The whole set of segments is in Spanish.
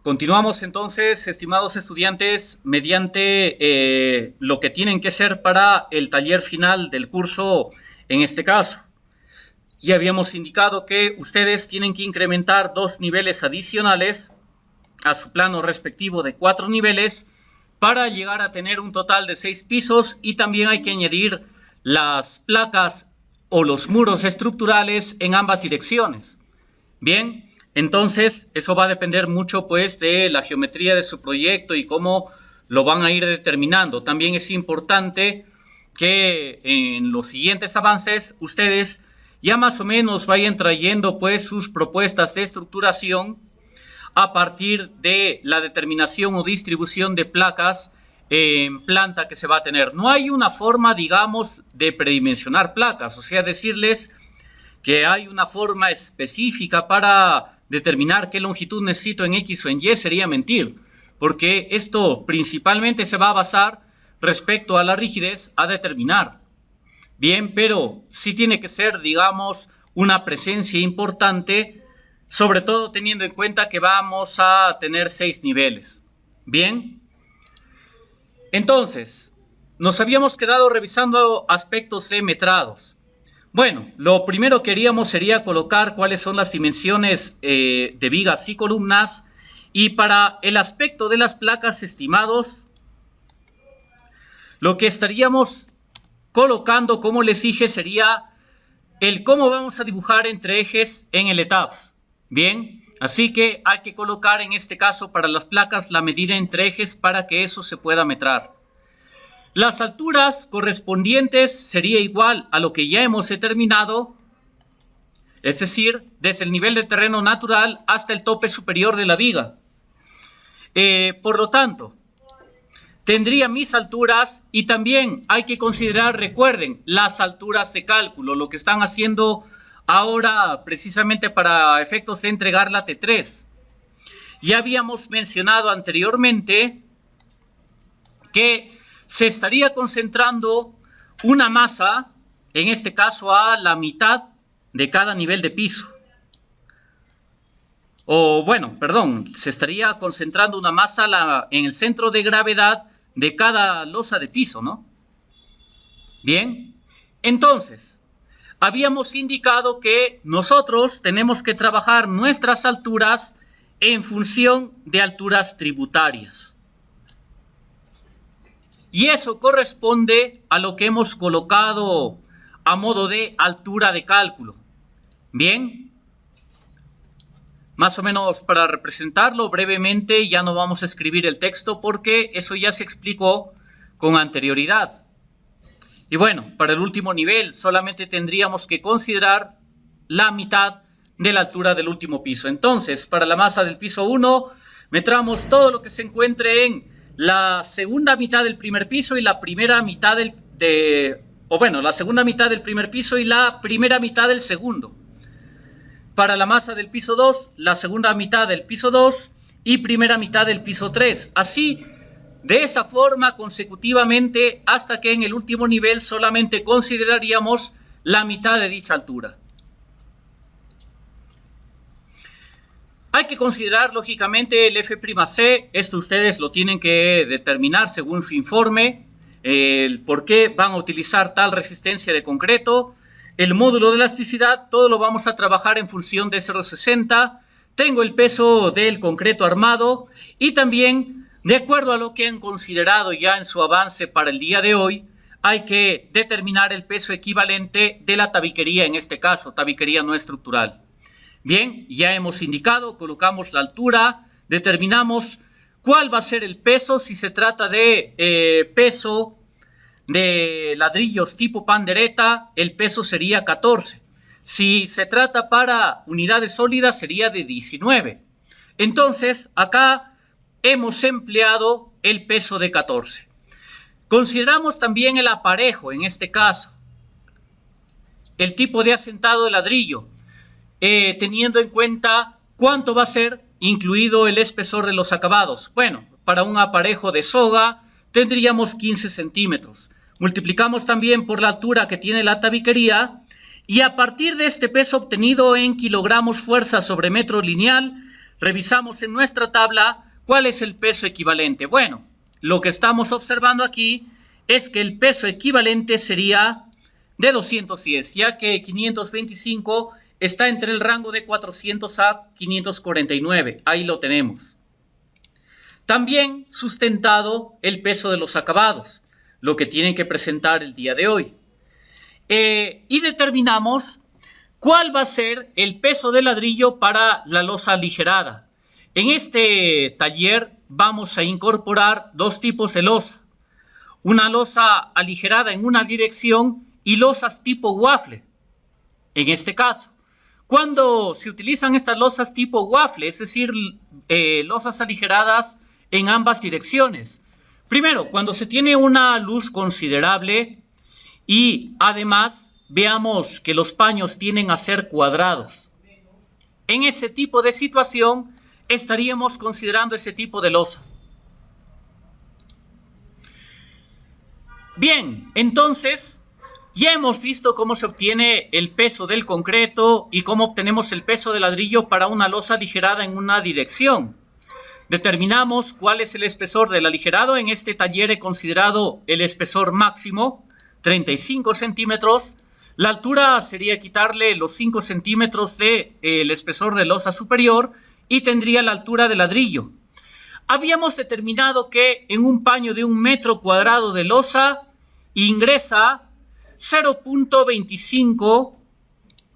Continuamos entonces, estimados estudiantes, mediante lo que tienen que ser para el taller final del curso en este caso. Ya habíamos indicado que ustedes tienen que incrementar 2 niveles adicionales a su plano respectivo de 4 niveles para llegar a tener un total de 6 pisos, y también hay que añadir las placas o los muros estructurales en ambas direcciones. Bien, entonces eso va a depender mucho pues de la geometría de su proyecto y cómo lo van a ir determinando. También es importante que en los siguientes avances ustedes ya más o menos vayan trayendo pues sus propuestas de estructuración a partir de la determinación o distribución de placas en planta que se va a tener. No hay una forma, digamos, de predimensionar placas, o sea, decirles que hay una forma específica para determinar qué longitud necesito en X o en Y sería mentir, porque esto principalmente se va a basar respecto a la rigidez a determinar. Bien, pero sí tiene que ser, digamos, una presencia importante, sobre todo teniendo en cuenta que vamos a tener 6 niveles. Bien, entonces, nos habíamos quedado revisando aspectos de metrados. Bueno, lo primero que haríamos sería colocar cuáles son las dimensiones de vigas y columnas, y para el aspecto de las placas, estimados, lo que estaríamos colocando, como les dije, sería el cómo vamos a dibujar entre ejes en el ETABS. Bien, así que hay que colocar en este caso para las placas la medida entre ejes para que eso se pueda metrar. Las alturas correspondientes sería igual a lo que ya hemos determinado, es decir, desde el nivel de terreno natural hasta el tope superior de la viga. Por lo tanto, tendría mis alturas, y también hay que considerar, recuerden, las alturas de cálculo, lo que están haciendo ahora precisamente para efectos de entregar la T3. Ya habíamos mencionado anteriormente que se estaría concentrando una masa, en este caso a la mitad de cada nivel de piso. O bueno, perdón, se estaría concentrando una masa en el centro de gravedad de cada losa de piso, ¿no? Bien, entonces, habíamos indicado que nosotros tenemos que trabajar nuestras alturas en función de alturas tributarias. Y eso corresponde a lo que hemos colocado a modo de altura de cálculo. Bien, más o menos para representarlo brevemente, ya no vamos a escribir el texto porque eso ya se explicó con anterioridad. Y bueno, para el último nivel solamente tendríamos que considerar la mitad de la altura del último piso. Entonces, para la masa del piso 1, metramos todo lo que se encuentre en la segunda mitad del primer piso y la primera mitad la segunda mitad del primer piso y la primera mitad del segundo. Para la masa del piso 2, la segunda mitad del piso 2 y primera mitad del piso 3. Así, de esa forma consecutivamente, hasta que en el último nivel solamente consideraríamos la mitad de dicha altura. Hay que considerar lógicamente el F'C, esto ustedes lo tienen que determinar según su informe, el por qué van a utilizar tal resistencia de concreto, el módulo de elasticidad, todo lo vamos a trabajar en función de 0,60, tengo el peso del concreto armado y también, de acuerdo a lo que han considerado ya en su avance para el día de hoy, hay que determinar el peso equivalente de la tabiquería, en este caso, tabiquería no estructural. Bien, ya hemos indicado, colocamos la altura, determinamos cuál va a ser el peso. Si se trata de peso de ladrillos tipo pandereta, el peso sería 14. Si se trata para unidades sólidas, sería de 19. Entonces, acá hemos empleado el peso de 14. Consideramos también el aparejo, en este caso, el tipo de asentado de ladrillo, teniendo en cuenta cuánto va a ser incluido el espesor de los acabados. Bueno, para un aparejo de soga tendríamos 15 centímetros. Multiplicamos también por la altura que tiene la tabiquería y a partir de este peso obtenido en kilogramos fuerza sobre metro lineal revisamos en nuestra tabla cuál es el peso equivalente. Bueno, lo que estamos observando aquí es que el peso equivalente sería de 210, ya que 525 está entre el rango de 400 a 549. Ahí lo tenemos. También sustentado el peso de los acabados, lo que tienen que presentar el día de hoy. Y determinamos cuál va a ser el peso de ladrillo para la losa aligerada. En este taller vamos a incorporar dos tipos de losa. Una losa aligerada en una dirección y losas tipo waffle. En este caso, cuando se utilizan estas losas tipo waffle, es decir, losas aligeradas en ambas direcciones. Primero, cuando se tiene una luz considerable y además veamos que los paños tienden a ser cuadrados. En ese tipo de situación estaríamos considerando ese tipo de losa. Bien, entonces ya hemos visto cómo se obtiene el peso del concreto y cómo obtenemos el peso del ladrillo para una losa aligerada en una dirección. Determinamos cuál es el espesor del aligerado. En este taller he considerado el espesor máximo, 35 centímetros. La altura sería quitarle los 5 centímetros del espesor de losa superior y tendría la altura del ladrillo. Habíamos determinado que en un paño de 1 metro cuadrado de losa ingresa 0.25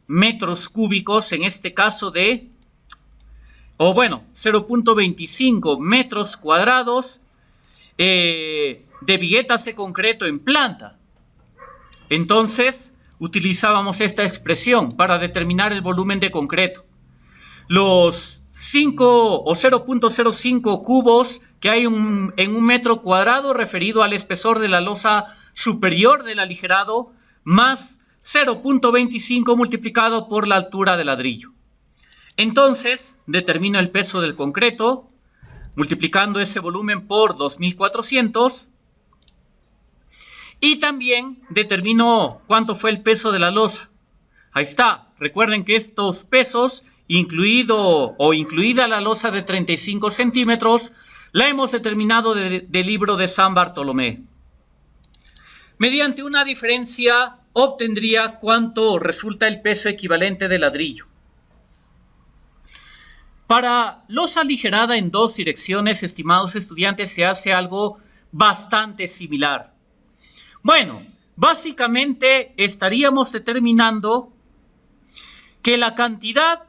metros cúbicos, en este caso 0.25 metros cuadrados de viguetas de concreto en planta. Entonces, utilizábamos esta expresión para determinar el volumen de concreto. Los 5 o 0.05 cubos que hay en 1 metro cuadrado referido al espesor de la losa superior del aligerado más 0.25 multiplicado por la altura del ladrillo. Entonces, determino el peso del concreto multiplicando ese volumen por 2400 y también determino cuánto fue el peso de la losa. Ahí está. Recuerden que estos pesos, incluida la losa de 35 centímetros, la hemos determinado del libro de San Bartolomé. Mediante una diferencia obtendría cuánto resulta el peso equivalente del ladrillo. Para losa aligerada en 2 direcciones, estimados estudiantes, se hace algo bastante similar. Bueno, básicamente estaríamos determinando que la cantidad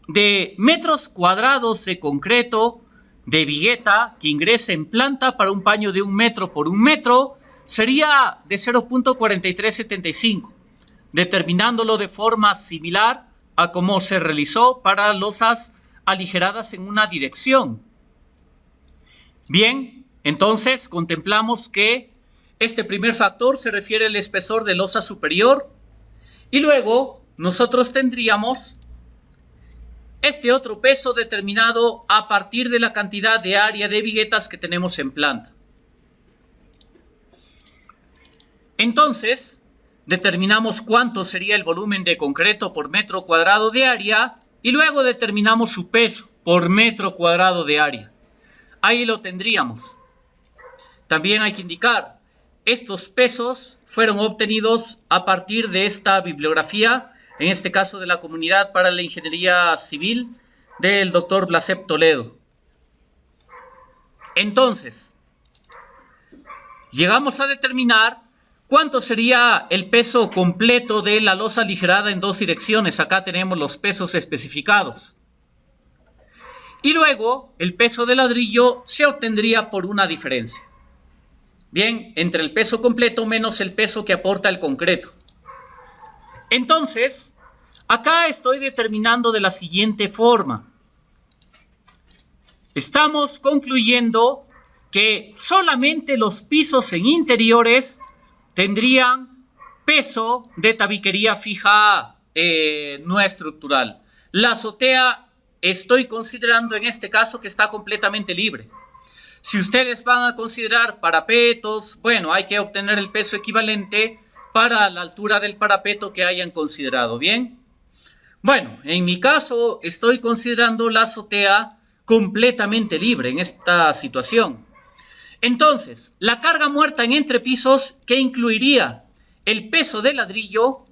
de metros cuadrados de concreto de vigueta que ingrese en planta para un paño de 1 metro por 1 metro sería de 0.4375, determinándolo de forma similar a como se realizó para losas aligeradas en una dirección. Bien, entonces contemplamos que este primer factor se refiere al espesor de losa superior y luego nosotros tendríamos este otro peso determinado a partir de la cantidad de área de viguetas que tenemos en planta. Entonces, determinamos cuánto sería el volumen de concreto por metro cuadrado de área y luego determinamos su peso por metro cuadrado de área. Ahí lo tendríamos. También hay que indicar, estos pesos fueron obtenidos a partir de esta bibliografía, en este caso de la Comunidad para la Ingeniería Civil del Dr. Blasep Toledo. Entonces, llegamos a determinar cuánto sería el peso completo de la losa aligerada en 2 direcciones. Acá tenemos los pesos especificados. Y luego, el peso del ladrillo se obtendría por una diferencia. Bien, entre el peso completo menos el peso que aporta el concreto. Entonces, acá estoy determinando de la siguiente forma. Estamos concluyendo que solamente los pisos en interiores tendrían peso de tabiquería fija no estructural. La azotea estoy considerando en este caso que está completamente libre. Si ustedes van a considerar parapetos, bueno, hay que obtener el peso equivalente para la altura del parapeto que hayan considerado, ¿bien? Bueno, en mi caso estoy considerando la azotea completamente libre en esta situación. Entonces, la carga muerta en entrepisos, que incluiría el peso del ladrillo,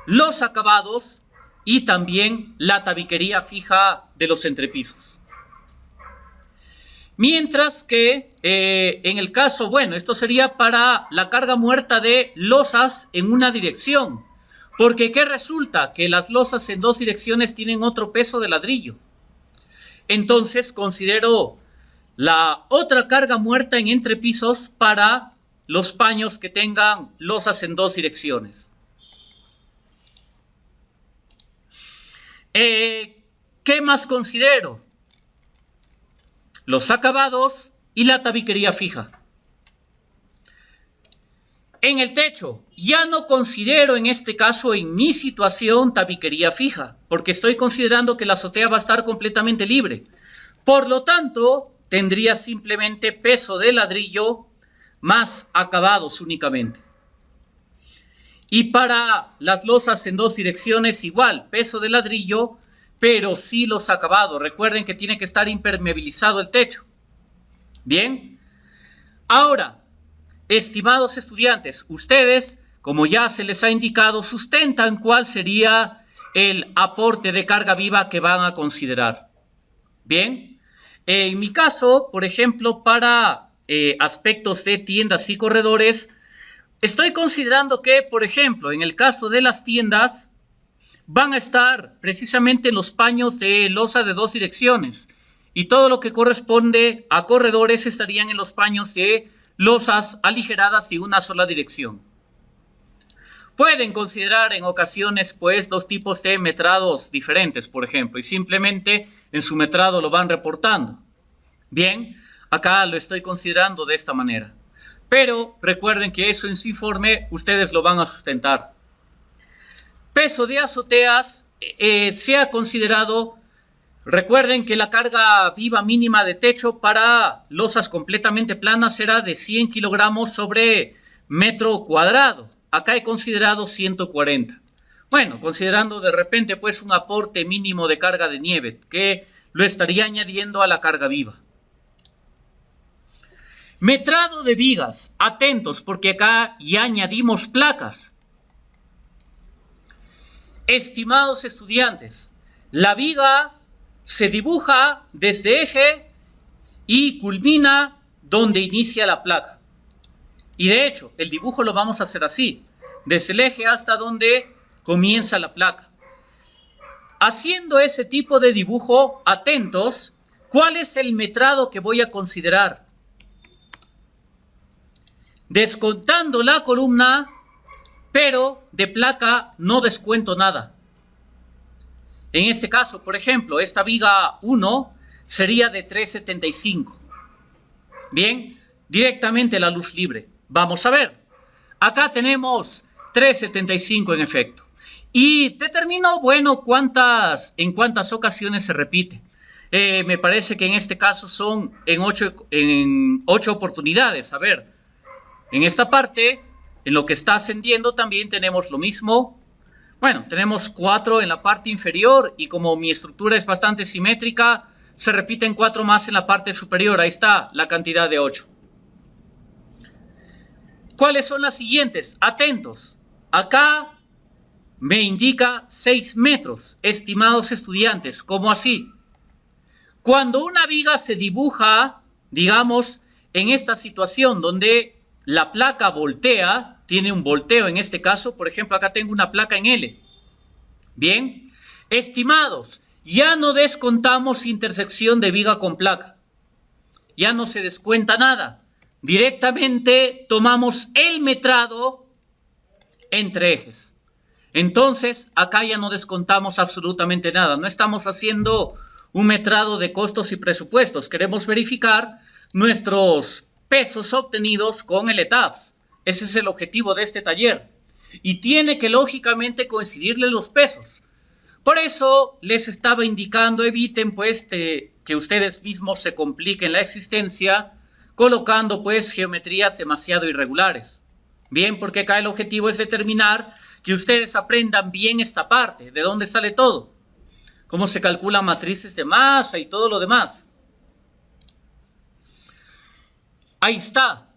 los acabados y también la tabiquería fija de los entrepisos. Mientras que en el caso, bueno, esto sería para la carga muerta de losas en una dirección, porque ¿qué resulta? Que las losas en dos direcciones tienen otro peso de ladrillo. Entonces considero la otra carga muerta en entrepisos para los paños que tengan losas en dos direcciones. ¿Qué más considero? Los acabados y la tabiquería fija. En el techo, ya no considero en este caso, en mi situación, tabiquería fija, porque estoy considerando que la azotea va a estar completamente libre. Por lo tanto, tendría simplemente peso de ladrillo más acabados únicamente. Y para las losas en dos direcciones igual, peso de ladrillo, pero sí los acabados. Recuerden que tiene que estar impermeabilizado el techo. Bien. Ahora, estimados estudiantes, ustedes, como ya se les ha indicado, sustentan cuál sería el aporte de carga viva que van a considerar. Bien. En mi caso, por ejemplo, para aspectos de tiendas y corredores, estoy considerando que, por ejemplo, en el caso de las tiendas, van a estar precisamente los paños de losa de dos direcciones y todo lo que corresponde a corredores estarían en los paños de losas aligeradas y una sola dirección. Pueden considerar en ocasiones pues dos tipos de metrados diferentes, por ejemplo, y simplemente en su metrado lo van reportando. Bien, acá lo estoy considerando de esta manera. Pero recuerden que eso en su informe ustedes lo van a sustentar. Peso de azoteas se ha considerado, recuerden que la carga viva mínima de techo para losas completamente planas será de 100 kilogramos sobre metro cuadrado. Acá he considerado 140. Bueno, considerando de repente pues un aporte mínimo de carga de nieve que lo estaría añadiendo a la carga viva. Metrado de vigas, atentos porque acá ya añadimos placas. Estimados estudiantes, la viga se dibuja desde eje y culmina donde inicia la placa. Y de hecho, el dibujo lo vamos a hacer así, desde el eje hasta donde comienza la placa. Haciendo ese tipo de dibujo, atentos, ¿cuál es el metrado que voy a considerar? Descontando la columna, pero de placa no descuento nada. En este caso, por ejemplo, esta viga 1 sería de 3.75. Bien, directamente la luz libre. Vamos a ver. Acá tenemos 3.75 en efecto. Y determino, bueno, en cuántas ocasiones se repite. Me parece que en este caso son en 8 oportunidades. A ver, en esta parte, en lo que está ascendiendo también tenemos lo mismo. Bueno, tenemos 4 en la parte inferior y como mi estructura es bastante simétrica, se repiten 4 más en la parte superior. Ahí está la cantidad de 8. ¿Cuáles son las siguientes? Atentos. Acá me indica 6 metros, estimados estudiantes. ¿Cómo así? Cuando una viga se dibuja, digamos, en esta situación donde la placa voltea, tiene un volteo en este caso, por ejemplo, acá tengo una placa en L. Bien, estimados, ya no descontamos intersección de viga con placa. Ya no se descuenta nada. Directamente tomamos el metrado entre ejes. Entonces, acá ya no descontamos absolutamente nada. No estamos haciendo un metrado de costos y presupuestos. Queremos verificar nuestros pesos obtenidos con el ETABS. Ese es el objetivo de este taller. Y tiene que lógicamente coincidirle los pesos. Por eso les estaba indicando, eviten pues que ustedes mismos se compliquen la existencia colocando pues geometrías demasiado irregulares. Bien, porque acá el objetivo es determinar que ustedes aprendan bien esta parte, de dónde sale todo, cómo se calculan matrices de masa y todo lo demás. Ahí está,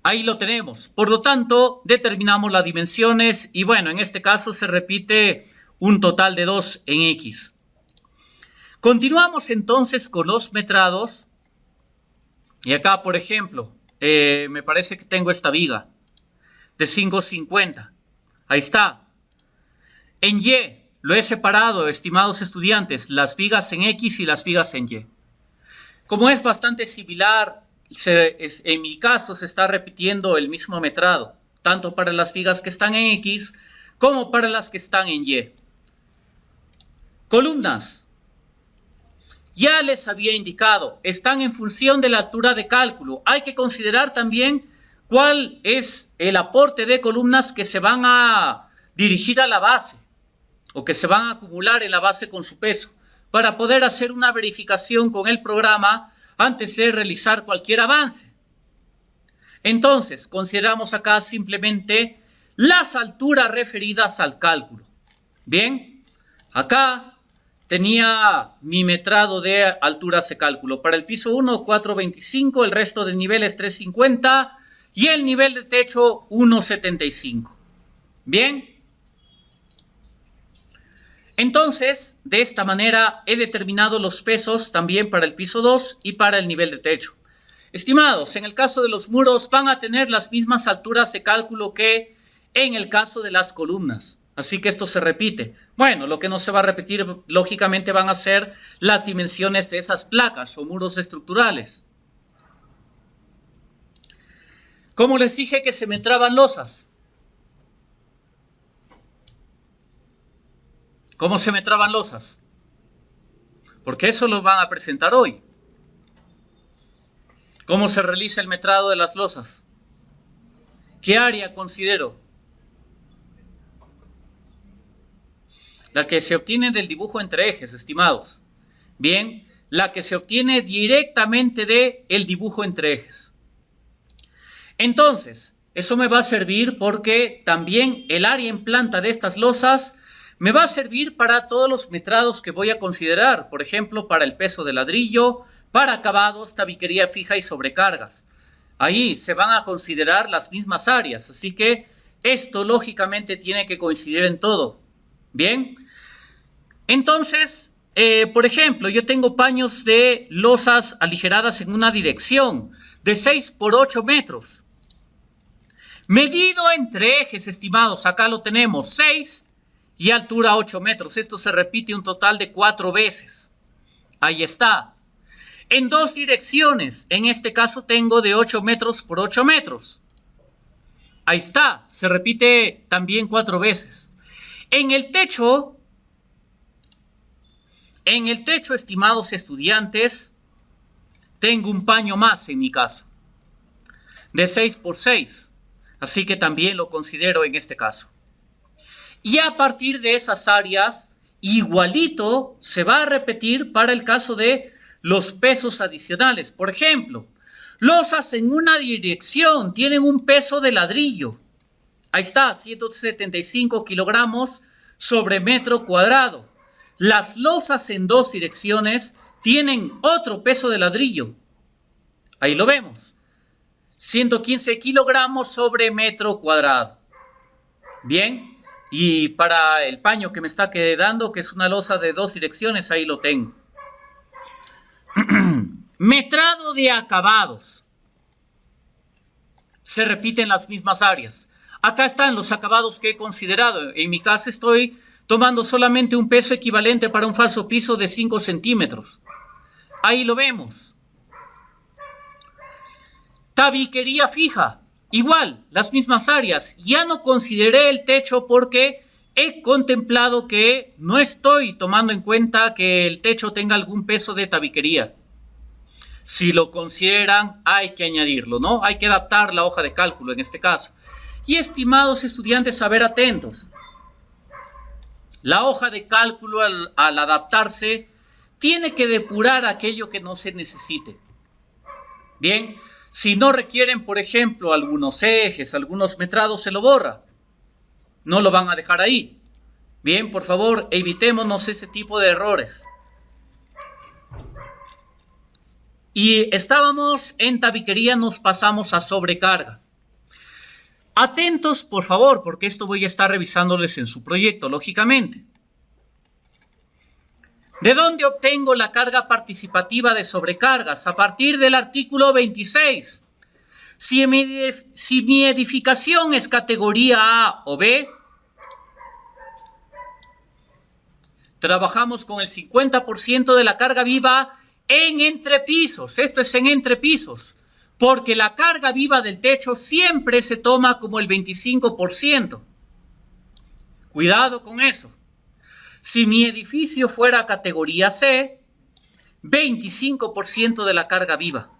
ahí lo tenemos. Por lo tanto, determinamos las dimensiones y bueno, en este caso se repite un total de 2 en X. Continuamos entonces con los metrados. Y acá, por ejemplo, me parece que tengo esta viga de 5,50. Ahí está. En Y lo he separado, estimados estudiantes, las vigas en X y las vigas en Y. Como es bastante similar, en mi caso se está repitiendo el mismo metrado, tanto para las vigas que están en X como para las que están en Y. Columnas. Ya les había indicado, están en función de la altura de cálculo. Hay que considerar también cuál es el aporte de columnas que se van a dirigir a la base o que se van a acumular en la base con su peso para poder hacer una verificación con el programa antes de realizar cualquier avance. Entonces, consideramos acá simplemente las alturas referidas al cálculo. Bien, acá tenía mi metrado de alturas de cálculo. Para el piso 1, 4,25, el resto de niveles 3,50 y el nivel de techo 1,75. Bien. Entonces, de esta manera he determinado los pesos también para el piso 2 y para el nivel de techo. Estimados, en el caso de los muros van a tener las mismas alturas de cálculo que en el caso de las columnas. Así que esto se repite. Bueno, lo que no se va a repetir, lógicamente, van a ser las dimensiones de esas placas o muros estructurales. ¿Cómo les dije que se metraban losas? ¿Cómo se metraban losas? Porque eso lo van a presentar hoy. ¿Cómo se realiza el metrado de las losas? ¿Qué área considero? La que se obtiene del dibujo entre ejes, estimados. Bien, la que se obtiene directamente del dibujo entre ejes. Entonces, eso me va a servir porque también el área en planta de estas losas me va a servir para todos los metrados que voy a considerar. Por ejemplo, para el peso de ladrillo, para acabados, tabiquería fija y sobrecargas. Ahí se van a considerar las mismas áreas, así que esto lógicamente tiene que coincidir en todo. Bien, entonces, por ejemplo, yo tengo paños de losas aligeradas en una dirección de 6 por 8 metros. Medido entre ejes, estimados, acá lo tenemos, 6 y altura 8 metros. Esto se repite un total de 4 veces. Ahí está. En 2 direcciones, en este caso tengo de 8 metros por 8 metros. Ahí está, se repite también 4 veces. En el techo, estimados estudiantes, tengo un paño más en mi caso, de 6 por 6, así que también lo considero en este caso. Y a partir de esas áreas, igualito se va a repetir para el caso de los pesos adicionales. Por ejemplo, losas en una dirección tienen un peso de ladrillo. Ahí está, 175 kilogramos sobre metro cuadrado. Las losas en 2 direcciones tienen otro peso de ladrillo. Ahí lo vemos. 115 kilogramos sobre metro cuadrado. Bien, y para el paño que me está quedando, que es una losa de 2 direcciones, ahí lo tengo. Metrado de acabados. Se repiten las mismas áreas. Acá están los acabados que he considerado. En mi caso estoy tomando solamente un peso equivalente para un falso piso de 5 centímetros. Ahí lo vemos. Tabiquería fija. Igual, las mismas áreas. Ya no consideré el techo porque he contemplado que no estoy tomando en cuenta que el techo tenga algún peso de tabiquería. Si lo consideran, hay que añadirlo, ¿no? Hay que adaptar la hoja de cálculo en este caso. Y estimados estudiantes, a ver, atentos. La hoja de cálculo al adaptarse tiene que depurar aquello que no se necesite. Bien, Si no requieren, por ejemplo, algunos ejes, algunos metrados, se lo borra. No lo van a dejar ahí. Bien, por favor, evitémonos ese tipo de errores. Y estábamos en tabiquería, nos pasamos a sobrecarga. Atentos, por favor, porque esto voy a estar revisándoles en su proyecto, lógicamente. ¿De dónde obtengo la carga participativa de sobrecargas? A partir del artículo 26. Si mi edificación es categoría A o B, trabajamos con el 50% de la carga viva en entrepisos. Esto es en entrepisos, porque la carga viva del techo siempre se toma como el 25%. Cuidado con eso. Si mi edificio fuera categoría C, 25% de la carga viva.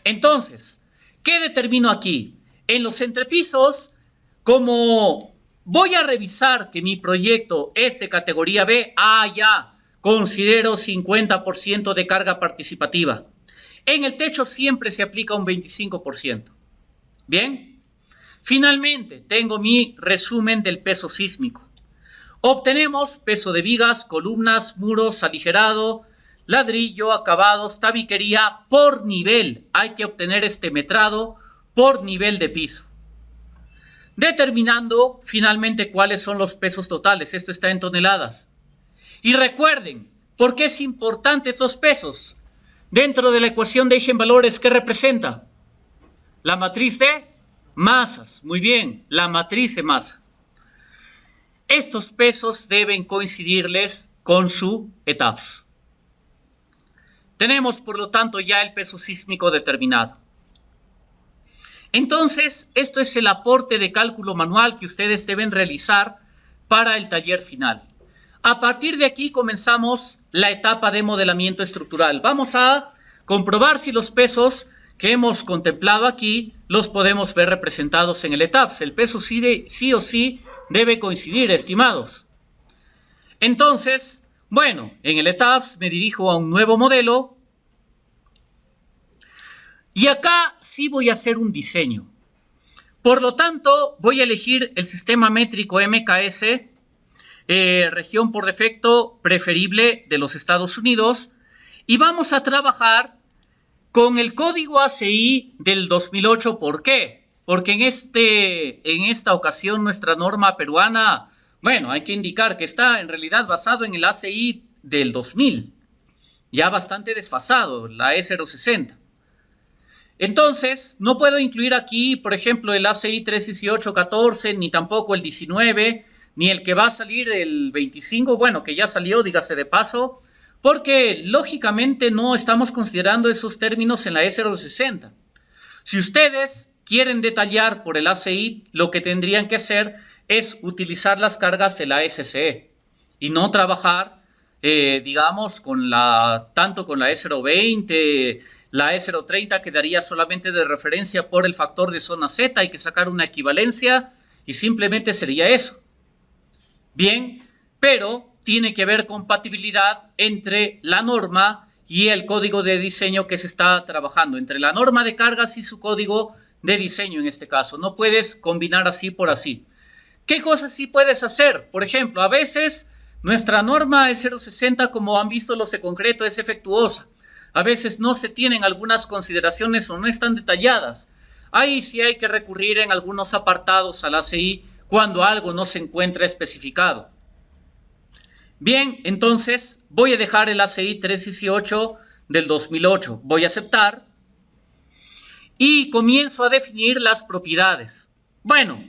Entonces, ¿qué determino aquí? En los entrepisos, como voy a revisar que mi proyecto es de categoría B, ya considero 50% de carga participativa. En el techo siempre se aplica un 25%. ¿Bien? Finalmente, tengo mi resumen del peso sísmico. Obtenemos peso de vigas, columnas, muros, aligerado, ladrillo, acabados, tabiquería por nivel. Hay que obtener este metrado por nivel de piso. Determinando finalmente cuáles son los pesos totales. Esto está en toneladas. Y recuerden, ¿por qué es importante estos pesos? Dentro de la ecuación de eigenvalores, ¿qué representa? La matriz de masas. Muy bien, la matriz de masa. Estos pesos deben coincidirles con su ETABS. Tenemos, por lo tanto, ya el peso sísmico determinado. Entonces, esto es el aporte de cálculo manual que ustedes deben realizar para el taller final. A partir de aquí comenzamos la etapa de modelamiento estructural. Vamos a comprobar si los pesos que hemos contemplado aquí los podemos ver representados en el ETABS. El peso sí o sí debe coincidir, estimados. Entonces, bueno, en el ETABS me dirijo a un nuevo modelo y acá sí voy a hacer un diseño. Por lo tanto, voy a elegir el sistema métrico MKS, región por defecto preferible de los Estados Unidos, y vamos a trabajar con el código ACI del 2008. ¿Por qué? Porque en esta ocasión nuestra norma peruana, bueno, hay que indicar que está en realidad basado en el ACI del 2000, ya bastante desfasado, la E060. Entonces, no puedo incluir aquí, por ejemplo, el ACI 31814, ni tampoco el 19, ni el que va a salir el 25, bueno, que ya salió, dígase de paso, porque lógicamente no estamos considerando esos términos en la E060. Si ustedes quieren detallar por el ACI, lo que tendrían que hacer es utilizar las cargas de la SCE y no trabajar, digamos, tanto con la E020, la E030 quedaría solamente de referencia por el factor de zona Z, hay que sacar una equivalencia y simplemente sería eso. Bien, pero tiene que haber compatibilidad entre la norma y el código de diseño que se está trabajando, entre la norma de cargas y su código de diseño en este caso. No puedes combinar así por así. ¿Qué cosas sí puedes hacer? Por ejemplo, a veces nuestra norma E060, como han visto los de concreto, es efectuosa. A veces no se tienen algunas consideraciones o no están detalladas. Ahí sí hay que recurrir en algunos apartados al ACI cuando algo no se encuentra especificado. Bien, entonces voy a dejar el ACI 318 del 2008. Voy a aceptar y comienzo a definir las propiedades. Bueno,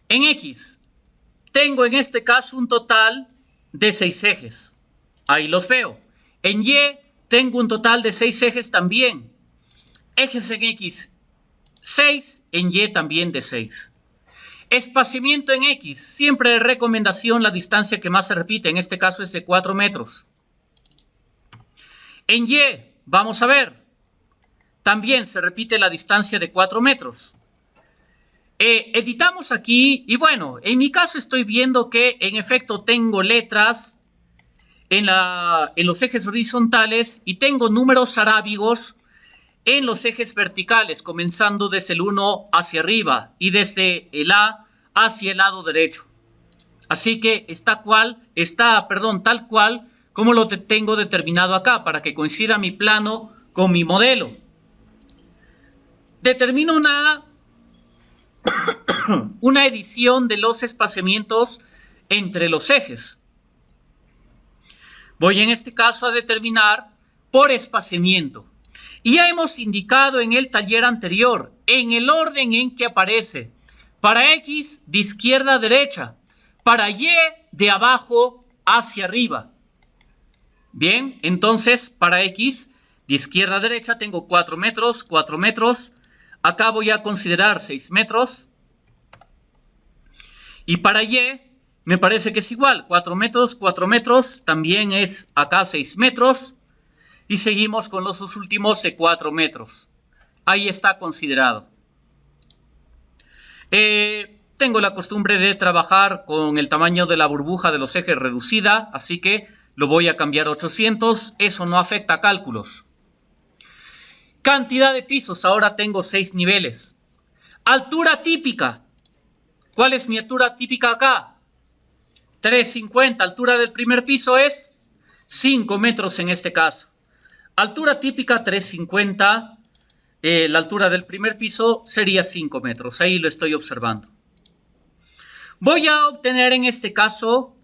en X tengo en este caso un total de 6 ejes. Ahí los veo. En Y tengo un total de 6 ejes también. Ejes en X 6, en Y también de 6. Espaciamiento en X, siempre de recomendación la distancia que más se repite, en este caso es de 4 metros. En Y, vamos a ver, también se repite la distancia de 4 metros. Editamos aquí y bueno, en mi caso estoy viendo que en efecto tengo letras en los ejes horizontales y tengo números arábigos en los ejes verticales, comenzando desde el 1 hacia arriba y desde el A hacia el lado derecho. Así que está tal cual como lo tengo determinado acá, para que coincida mi plano con mi modelo. Determino una edición de los espaciamientos entre los ejes. Voy en este caso a determinar por espaciamiento. Y ya hemos indicado en el taller anterior, en el orden en que aparece, para X de izquierda a derecha, para Y de abajo hacia arriba. Bien, entonces para X de izquierda a derecha tengo 4 metros, 4 metros. Acá voy a considerar 6 metros. Y para Y me parece que es igual, 4 metros, también es acá 6 metros. Y seguimos con los últimos 4 metros. Ahí está considerado. Tengo la costumbre de trabajar con el tamaño de la burbuja de los ejes reducida, así que lo voy a cambiar a 800. Eso no afecta a cálculos. Cantidad de pisos, ahora tengo 6 niveles. Altura típica. ¿Cuál es mi altura típica acá? 350. Altura del primer piso es 5 metros en este caso. Altura típica 350. La altura del primer piso sería 5 metros. Ahí lo estoy observando. Voy a obtener en este caso,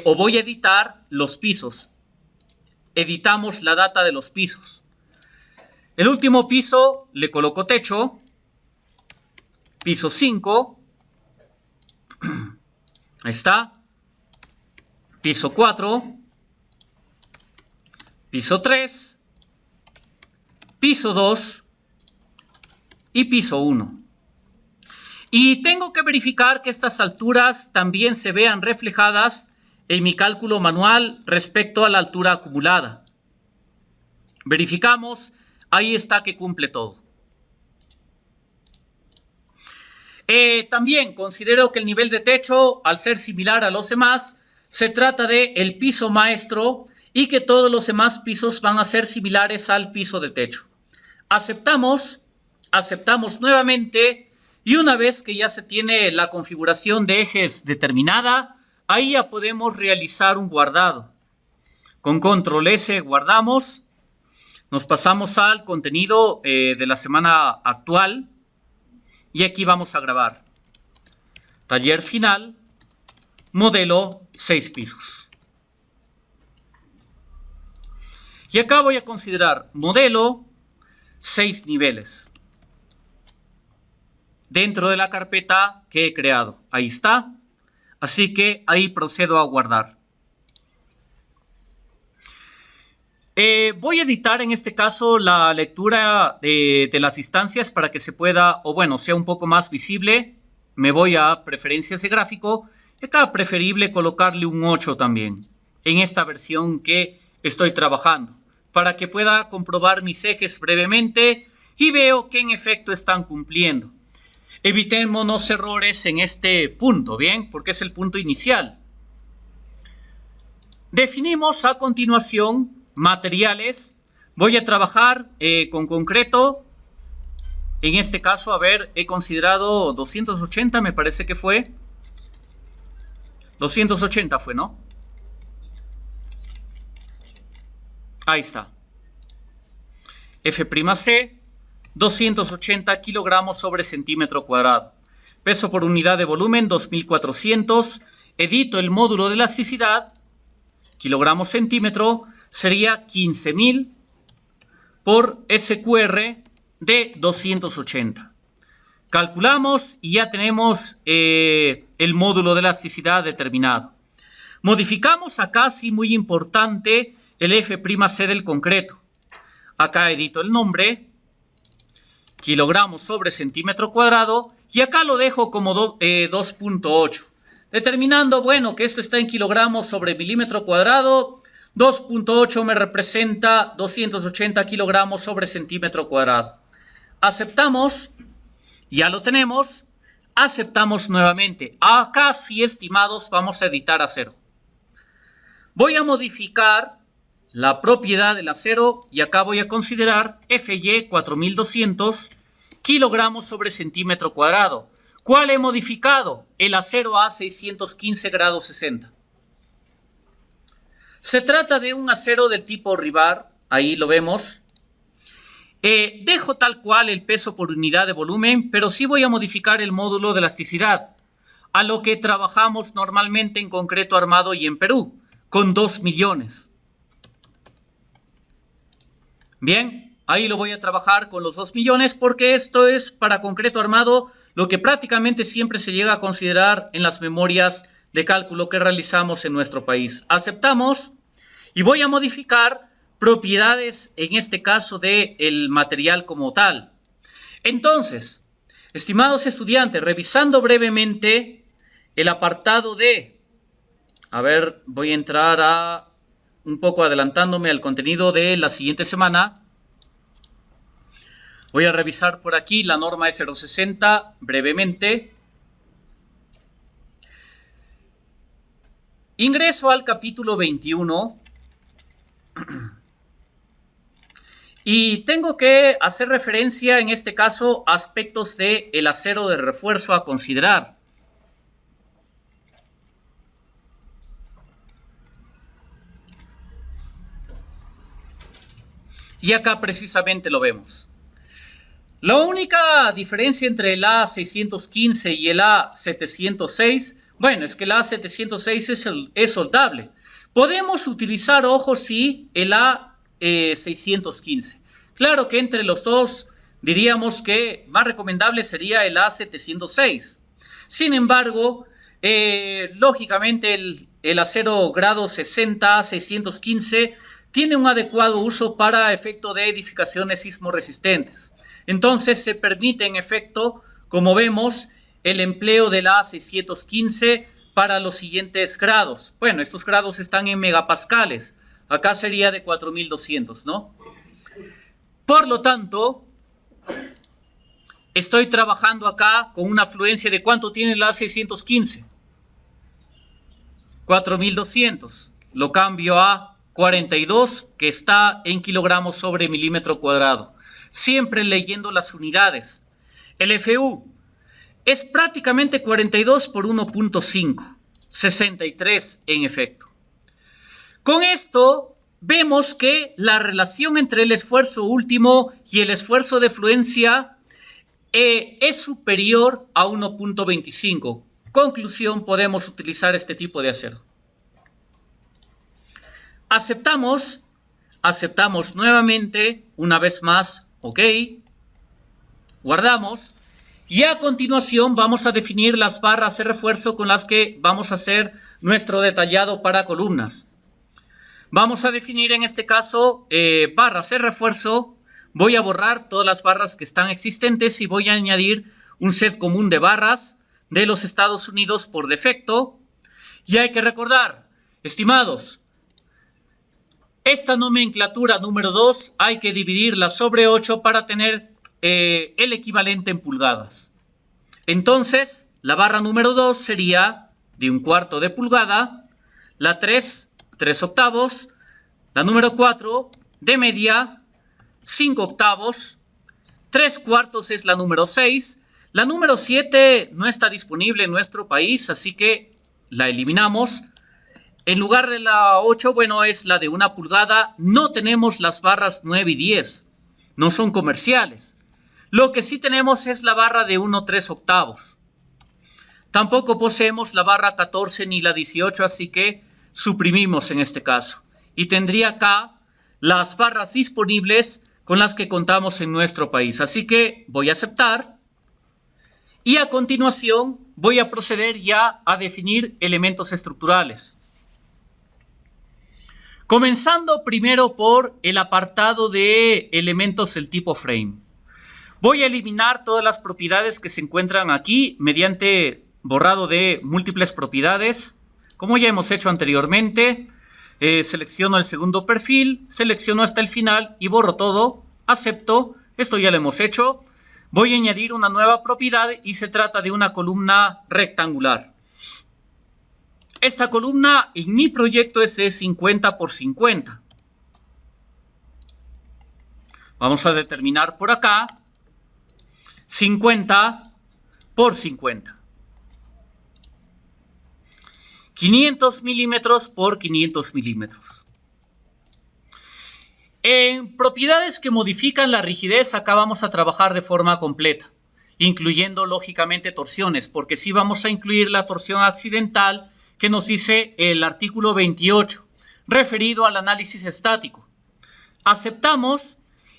o voy a editar los pisos. Editamos la data de los pisos. El último piso le coloco techo. Piso 5. Ahí está. Piso 4. Piso 3. Piso 2. Y piso 1. Y tengo que verificar que estas alturas también se vean reflejadas en mi cálculo manual respecto a la altura acumulada. Verificamos. Ahí está que cumple todo. También considero que el nivel de techo, al ser similar a los demás, se trata de el piso maestro y que todos los demás pisos van a ser similares al piso de techo. Aceptamos nuevamente y una vez que ya se tiene la configuración de ejes determinada, ahí ya podemos realizar un guardado. Con control S guardamos, nos pasamos al contenido de la semana actual y aquí vamos a grabar. Taller final, modelo 6 pisos. Y acá voy a considerar modelo 6 niveles. Dentro de la carpeta que he creado. Ahí está. Así que ahí procedo a guardar. Voy a editar en este caso la lectura de las instancias para que se pueda, o bueno, sea un poco más visible. Me voy a preferencias de gráfico. Y acá preferible colocarle un 8 también. En esta versión que estoy trabajando. Para que pueda comprobar mis ejes brevemente y veo que en efecto están cumpliendo. Evitémonos errores en este punto, ¿bien? Porque es el punto inicial. Definimos a continuación materiales. Voy a trabajar con concreto. En este caso, a ver, he considerado 280, me parece que fue. 280 fue, ¿no? Ahí está. F'C. 280 kilogramos sobre centímetro cuadrado. Peso por unidad de volumen 2400. Edito el módulo de elasticidad. Kilogramos centímetro sería 15.000 por SQR de 280. Calculamos y ya tenemos el módulo de elasticidad determinado. Modificamos acá, sí, muy importante, el F'C del concreto. Acá edito el nombre. Kilogramos sobre centímetro cuadrado y acá lo dejo como 2.8. Determinando, bueno, que esto está en kilogramos sobre milímetro cuadrado, 2.8 me representa 280 kilogramos sobre centímetro cuadrado. Aceptamos, ya lo tenemos, aceptamos nuevamente. Acá sí, estimados, vamos a editar a 0. Voy a modificar la propiedad del acero y acá voy a considerar FY 4200 kilogramos sobre centímetro cuadrado. ¿Cuál he modificado? El acero a 615 grados 60. Se trata de un acero del tipo Rivar, ahí lo vemos. Dejo tal cual el peso por unidad de volumen, pero sí voy a modificar el módulo de elasticidad, a lo que trabajamos normalmente en concreto armado y en Perú, con 2 millones. Bien, ahí lo voy a trabajar con los 2 millones porque esto es para concreto armado lo que prácticamente siempre se llega a considerar en las memorias de cálculo que realizamos en nuestro país. Aceptamos y voy a modificar propiedades, en este caso, del material como tal. Entonces, estimados estudiantes, revisando brevemente el apartado de... A ver, voy a entrar a... un poco adelantándome al contenido de la siguiente semana. Voy a revisar por aquí la norma E060 brevemente. Ingreso al capítulo 21 y tengo que hacer referencia en este caso a aspectos del acero de refuerzo a considerar. Y acá precisamente lo vemos. La única diferencia entre el A615 y el A706, bueno, es que el A706 es soldable. Podemos utilizar, ojo, sí, el A615. Claro que entre los dos diríamos que más recomendable sería el A706. Sin embargo, lógicamente el acero grado 60, 615, tiene un adecuado uso para efecto de edificaciones sismoresistentes. Entonces se permite en efecto, como vemos, el empleo del A615 para los siguientes grados. Bueno, estos grados están en megapascales. Acá sería de 4200, ¿no? Por lo tanto, estoy trabajando acá con una fluencia de ¿cuánto tiene el A615? 4200. Lo cambio a 42, que está en kilogramos sobre milímetro cuadrado. Siempre leyendo las unidades. El FU es prácticamente 42 por 1.5, 63 en efecto. Con esto vemos que la relación entre el esfuerzo último y el esfuerzo de fluencia es superior a 1.25. Conclusión, podemos utilizar este tipo de acero. Aceptamos nuevamente, una vez más, ok, guardamos, y a continuación vamos a definir las barras de refuerzo con las que vamos a hacer nuestro detallado para columnas. Vamos a definir en este caso barras de refuerzo. Voy a borrar todas las barras que están existentes y voy a añadir un set común de barras de los Estados Unidos por defecto. Y hay que recordar, estimados, esta nomenclatura número 2 hay que dividirla sobre 8 para tener el equivalente en pulgadas. Entonces, la barra número 2 sería de 1/4 de pulgada, la 3 octavos, la número 4 de media, 5 octavos, 3/4 es la número 6, la número 7 no está disponible en nuestro país, así que la eliminamos. En lugar de la 8, bueno, es la de 1 pulgada. No tenemos las barras 9 y 10. No son comerciales. Lo que sí tenemos es la barra de 1/3 octavos. Tampoco poseemos la barra 14 ni la 18, así que suprimimos en este caso. Y tendría acá las barras disponibles con las que contamos en nuestro país. Así que voy a aceptar. Y a continuación voy a proceder ya a definir elementos estructurales. Comenzando primero por el apartado de elementos del tipo frame. Voy a eliminar todas las propiedades que se encuentran aquí mediante borrado de múltiples propiedades, como ya hemos hecho anteriormente. Selecciono el segundo perfil, selecciono hasta el final y borro todo. Acepto, esto ya lo hemos hecho. Voy a añadir una nueva propiedad y se trata de una columna rectangular. Esta columna en mi proyecto es de 50 por 50. Vamos a determinar por acá 50 por 50. 500 milímetros por 500 milímetros. En propiedades que modifican la rigidez, acá vamos a trabajar de forma completa, incluyendo lógicamente torsiones, porque sí vamos a incluir la torsión accidental que nos dice el artículo 28, referido al análisis estático. Aceptamos.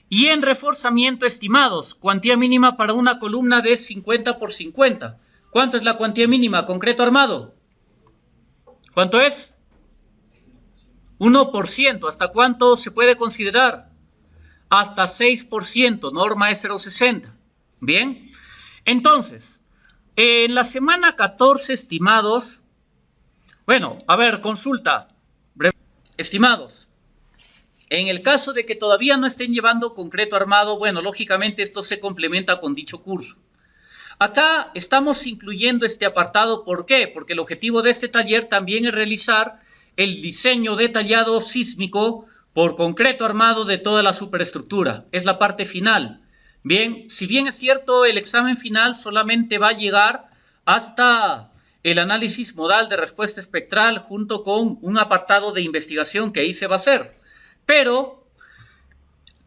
Y en reforzamiento estimados, cuantía mínima para una columna de 50 por 50. ¿Cuánto es la cuantía mínima? Concreto armado. ¿Cuánto es? 1%. ¿Hasta cuánto se puede considerar? Hasta 6%. Norma es 0,60. Bien. Entonces, en la semana 14, estimados. Bueno, a ver, consulta. Estimados. En el caso de que todavía no estén llevando concreto armado, bueno, lógicamente esto se complementa con dicho curso. Acá estamos incluyendo este apartado, ¿por qué? Porque el objetivo de este taller también es realizar el diseño detallado sísmico por concreto armado de toda la superestructura. Es la parte final. Bien, si bien es cierto, el examen final solamente va a llegar hasta el análisis modal de respuesta espectral junto con un apartado de investigación que ahí se va a hacer. Pero,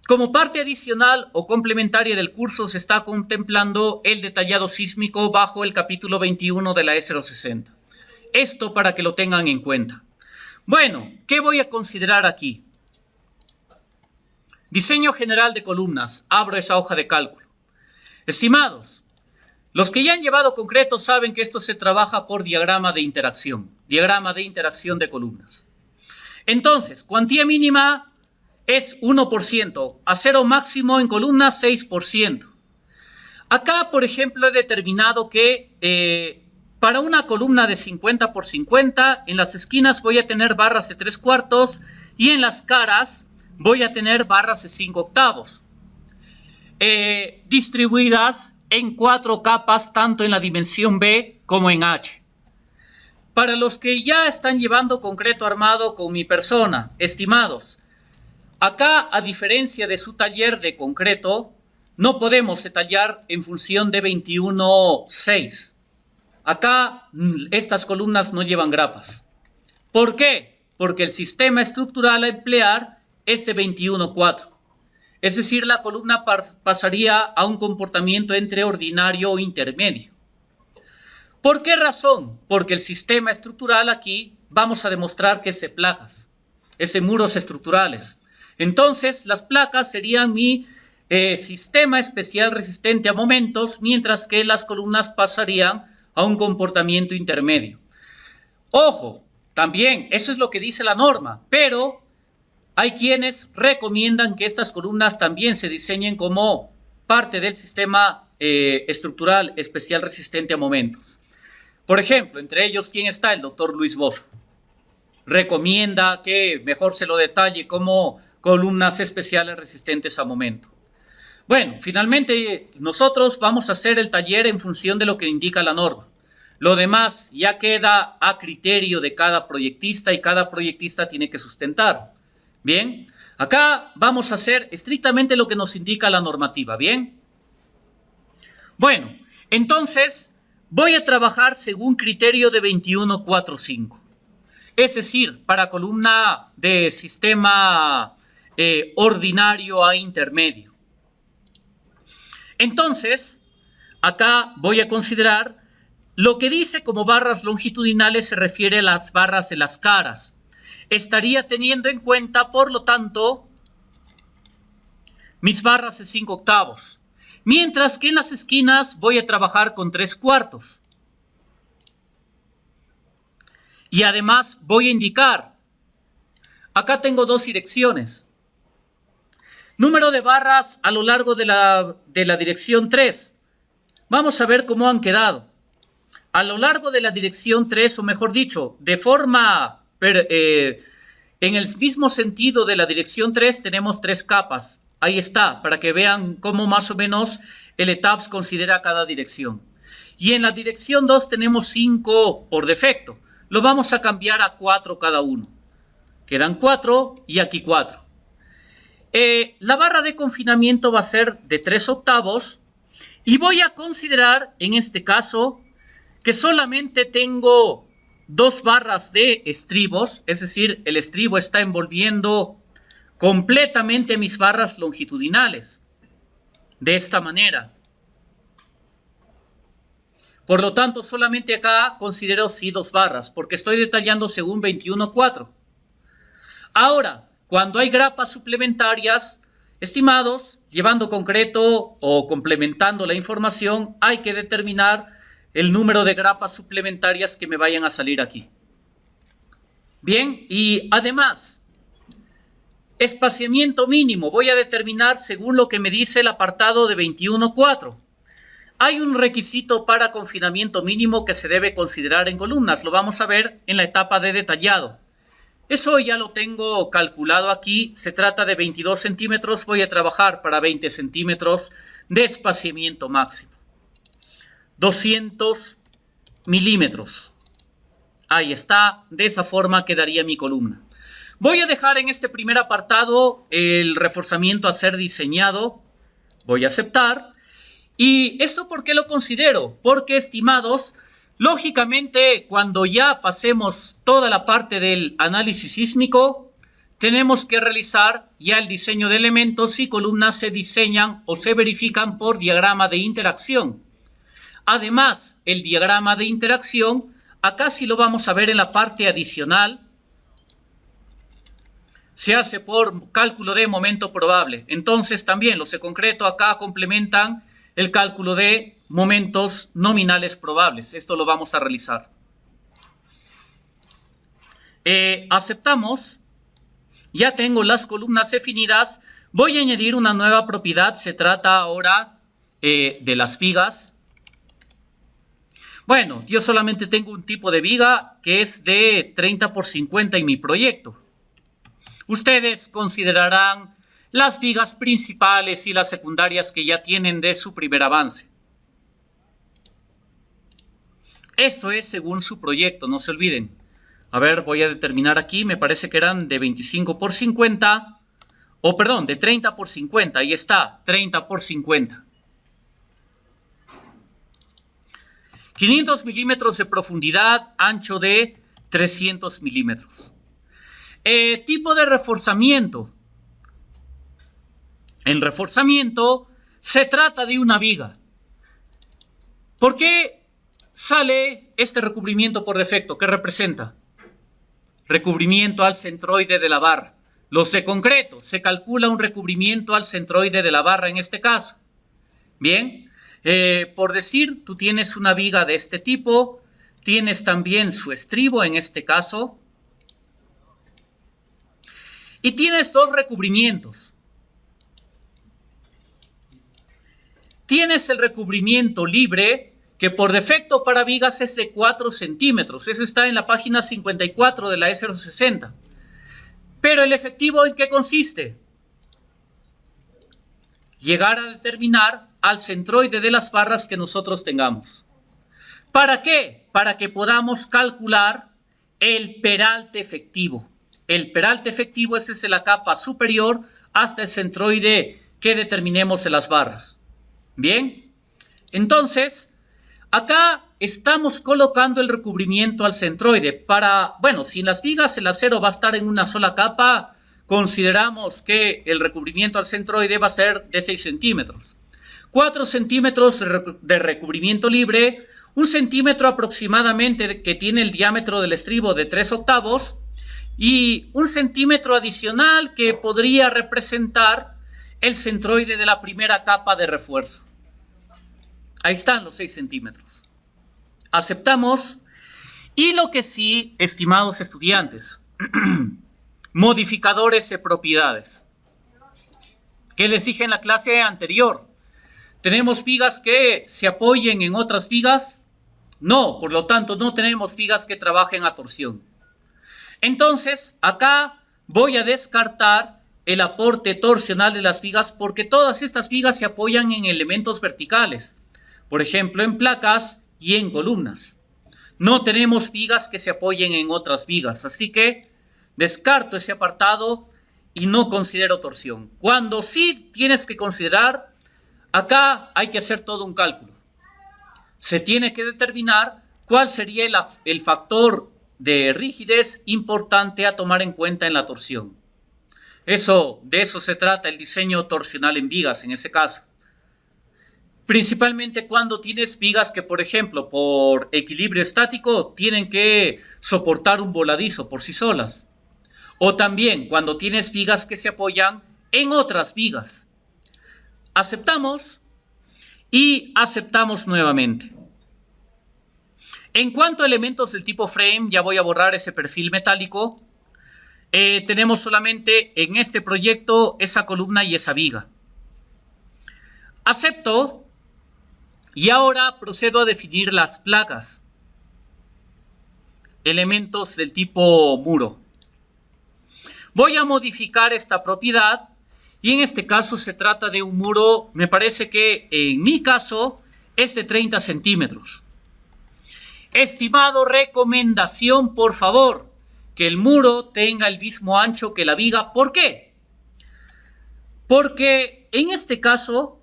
como parte adicional o complementaria del curso, se está contemplando el detallado sísmico bajo el capítulo 21 de la E060. Esto para que lo tengan en cuenta. Bueno, ¿qué voy a considerar aquí? Diseño general de columnas. Abro esa hoja de cálculo. Estimados, los que ya han llevado concreto saben que esto se trabaja por diagrama de interacción de columnas. Entonces, cuantía mínima es 1%, acero máximo en columna 6%. Acá, por ejemplo, he determinado que para una columna de 50 por 50, en las esquinas voy a tener barras de 3/4 y en las caras voy a tener barras de 5/8. Distribuidas en 4 capas, tanto en la dimensión B como en H. Para los que ya están llevando concreto armado con mi persona, estimados, acá, a diferencia de su taller de concreto, no podemos detallar en función de 21,6. Acá, estas columnas no llevan grapas. ¿Por qué? Porque el sistema estructural a emplear es de 21,4. Es decir, la columna pasaría a un comportamiento entre ordinario o intermedio. ¿Por qué razón? Porque el sistema estructural aquí vamos a demostrar que es de placas, es de muros estructurales. Entonces, las placas serían mi sistema especial resistente a momentos, mientras que las columnas pasarían a un comportamiento intermedio. Ojo, también, eso es lo que dice la norma, pero hay quienes recomiendan que estas columnas también se diseñen como parte del sistema estructural especial resistente a momentos. Por ejemplo, entre ellos, ¿quién está? El doctor Luis Bosco. Recomienda que mejor se lo detalle como columnas especiales resistentes a momento. Bueno, finalmente nosotros vamos a hacer el taller en función de lo que indica la norma. Lo demás ya queda a criterio de cada proyectista y cada proyectista tiene que sustentar. Bien, acá vamos a hacer estrictamente lo que nos indica la normativa. Bien. Bueno, entonces voy a trabajar según criterio de 21,4,5. Es decir, para columna de sistema ordinario a intermedio. Entonces, acá voy a considerar lo que dice como barras longitudinales se refiere a las barras de las caras. Estaría teniendo en cuenta, por lo tanto, mis barras de 5/8. Mientras que en las esquinas voy a trabajar con 3/4. Y además voy a indicar, acá tengo 2 direcciones. Número de barras a lo largo de la dirección 3. Vamos a ver cómo han quedado. A lo largo de la dirección 3, o mejor dicho, de forma, en el mismo sentido de la dirección 3, tenemos 3 capas. Ahí está, para que vean cómo más o menos el ETABS considera cada dirección. Y en la dirección 2 tenemos 5 por defecto. lo vamos a cambiar a 4 cada uno. Quedan 4 y aquí 4. La barra de confinamiento va a ser de 3/8 y voy a considerar en este caso que solamente tengo 2 barras de estribos, es decir, el estribo está envolviendo completamente mis barras longitudinales. De esta manera. Por lo tanto, solamente acá considero sí 2 barras, porque estoy detallando según 21.4. Ahora, cuando hay grapas suplementarias, estimados, llevando concreto o complementando la información, hay que determinar el número de grapas suplementarias que me vayan a salir aquí. Bien, y además, espaciamiento mínimo, voy a determinar según lo que me dice el apartado de 21.4. Hay un requisito para confinamiento mínimo que se debe considerar en columnas, lo vamos a ver en la etapa de detallado. Eso ya lo tengo calculado aquí, se trata de 22 centímetros, voy a trabajar para 20 centímetros de espaciamiento máximo. 200 milímetros. Ahí está, de esa forma quedaría mi columna. Voy a dejar en este primer apartado el reforzamiento a ser diseñado. Voy a aceptar. ¿Y esto por qué lo considero? Porque, estimados, lógicamente cuando ya pasemos toda la parte del análisis sísmico, tenemos que realizar ya el diseño de elementos y columnas se diseñan o se verifican por diagrama de interacción. Además, el diagrama de interacción, acá sí lo vamos a ver en la parte adicional, se hace por cálculo de momento probable. Entonces también los de concreto acá complementan el cálculo de momentos nominales probables. Esto lo vamos a realizar. Aceptamos. Ya tengo las columnas definidas. Voy a añadir una nueva propiedad. Se trata ahora de las vigas. Bueno, yo solamente tengo un tipo de viga que es de 30x50 en mi proyecto. Ustedes considerarán las vigas principales y las secundarias que ya tienen de su primer avance. Esto es según su proyecto, no se olviden. A ver, voy a determinar aquí, me parece que eran de 25x50, o perdón, de 30x50, ahí está, 30x50. 500 milímetros de profundidad, ancho de 300 milímetros. Tipo de reforzamiento. En reforzamiento se trata de una viga. ¿Por qué sale este recubrimiento por defecto? ¿Qué representa? Recubrimiento al centroide de la barra. Los de concreto, se calcula un recubrimiento al centroide de la barra en este caso. Bien, por decir, tú tienes una viga de este tipo, tienes también su estribo en este caso, y tienes 2 recubrimientos. Tienes el recubrimiento libre, que por defecto para vigas es de 4 centímetros. Eso está en la página 54 de la E060. Pero el efectivo, ¿en qué consiste? Llegar a determinar al centroide de las barras que nosotros tengamos. ¿Para qué? Para que podamos calcular el peralte efectivo. El peralte efectivo es desde la capa superior hasta el centroide que determinemos en las barras. Bien, entonces, acá estamos colocando el recubrimiento al centroide para, bueno, si en las vigas el acero va a estar en una sola capa, consideramos que el recubrimiento al centroide va a ser de 6 centímetros. 4 centímetros de recubrimiento libre, 1 centímetro aproximadamente que tiene el diámetro del estribo de 3/8 y 1 centímetro adicional que podría representar el centroide de la primera capa de refuerzo. Ahí están los 6 centímetros. Aceptamos. Y lo que sí, estimados estudiantes, modificadores de propiedades. ¿Qué les dije en la clase anterior? ¿Tenemos vigas que se apoyen en otras vigas? No, por lo tanto, no tenemos vigas que trabajen a torsión. Entonces, acá voy a descartar el aporte torsional de las vigas porque todas estas vigas se apoyan en elementos verticales. Por ejemplo, en placas y en columnas. No tenemos vigas que se apoyen en otras vigas, así que descarto ese apartado y no considero torsión. Cuando sí tienes que considerar, acá hay que hacer todo un cálculo. Se tiene que determinar cuál sería el factor de rigidez importante a tomar en cuenta en la torsión. De eso se trata el diseño torsional en vigas en ese caso. Principalmente cuando tienes vigas que, por ejemplo, por equilibrio estático, tienen que soportar un voladizo por sí solas. O también cuando tienes vigas que se apoyan en otras vigas. Aceptamos y aceptamos nuevamente. En cuanto a elementos del tipo frame, ya voy a borrar ese perfil metálico. Tenemos solamente en este proyecto esa columna y esa viga. Acepto y ahora procedo a definir las placas. Elementos del tipo muro. Voy a modificar esta propiedad y en este caso se trata de un muro, me parece que en mi caso es de 30 centímetros. Estimado, recomendación, por favor, que el muro tenga el mismo ancho que la viga. ¿Por qué? Porque en este caso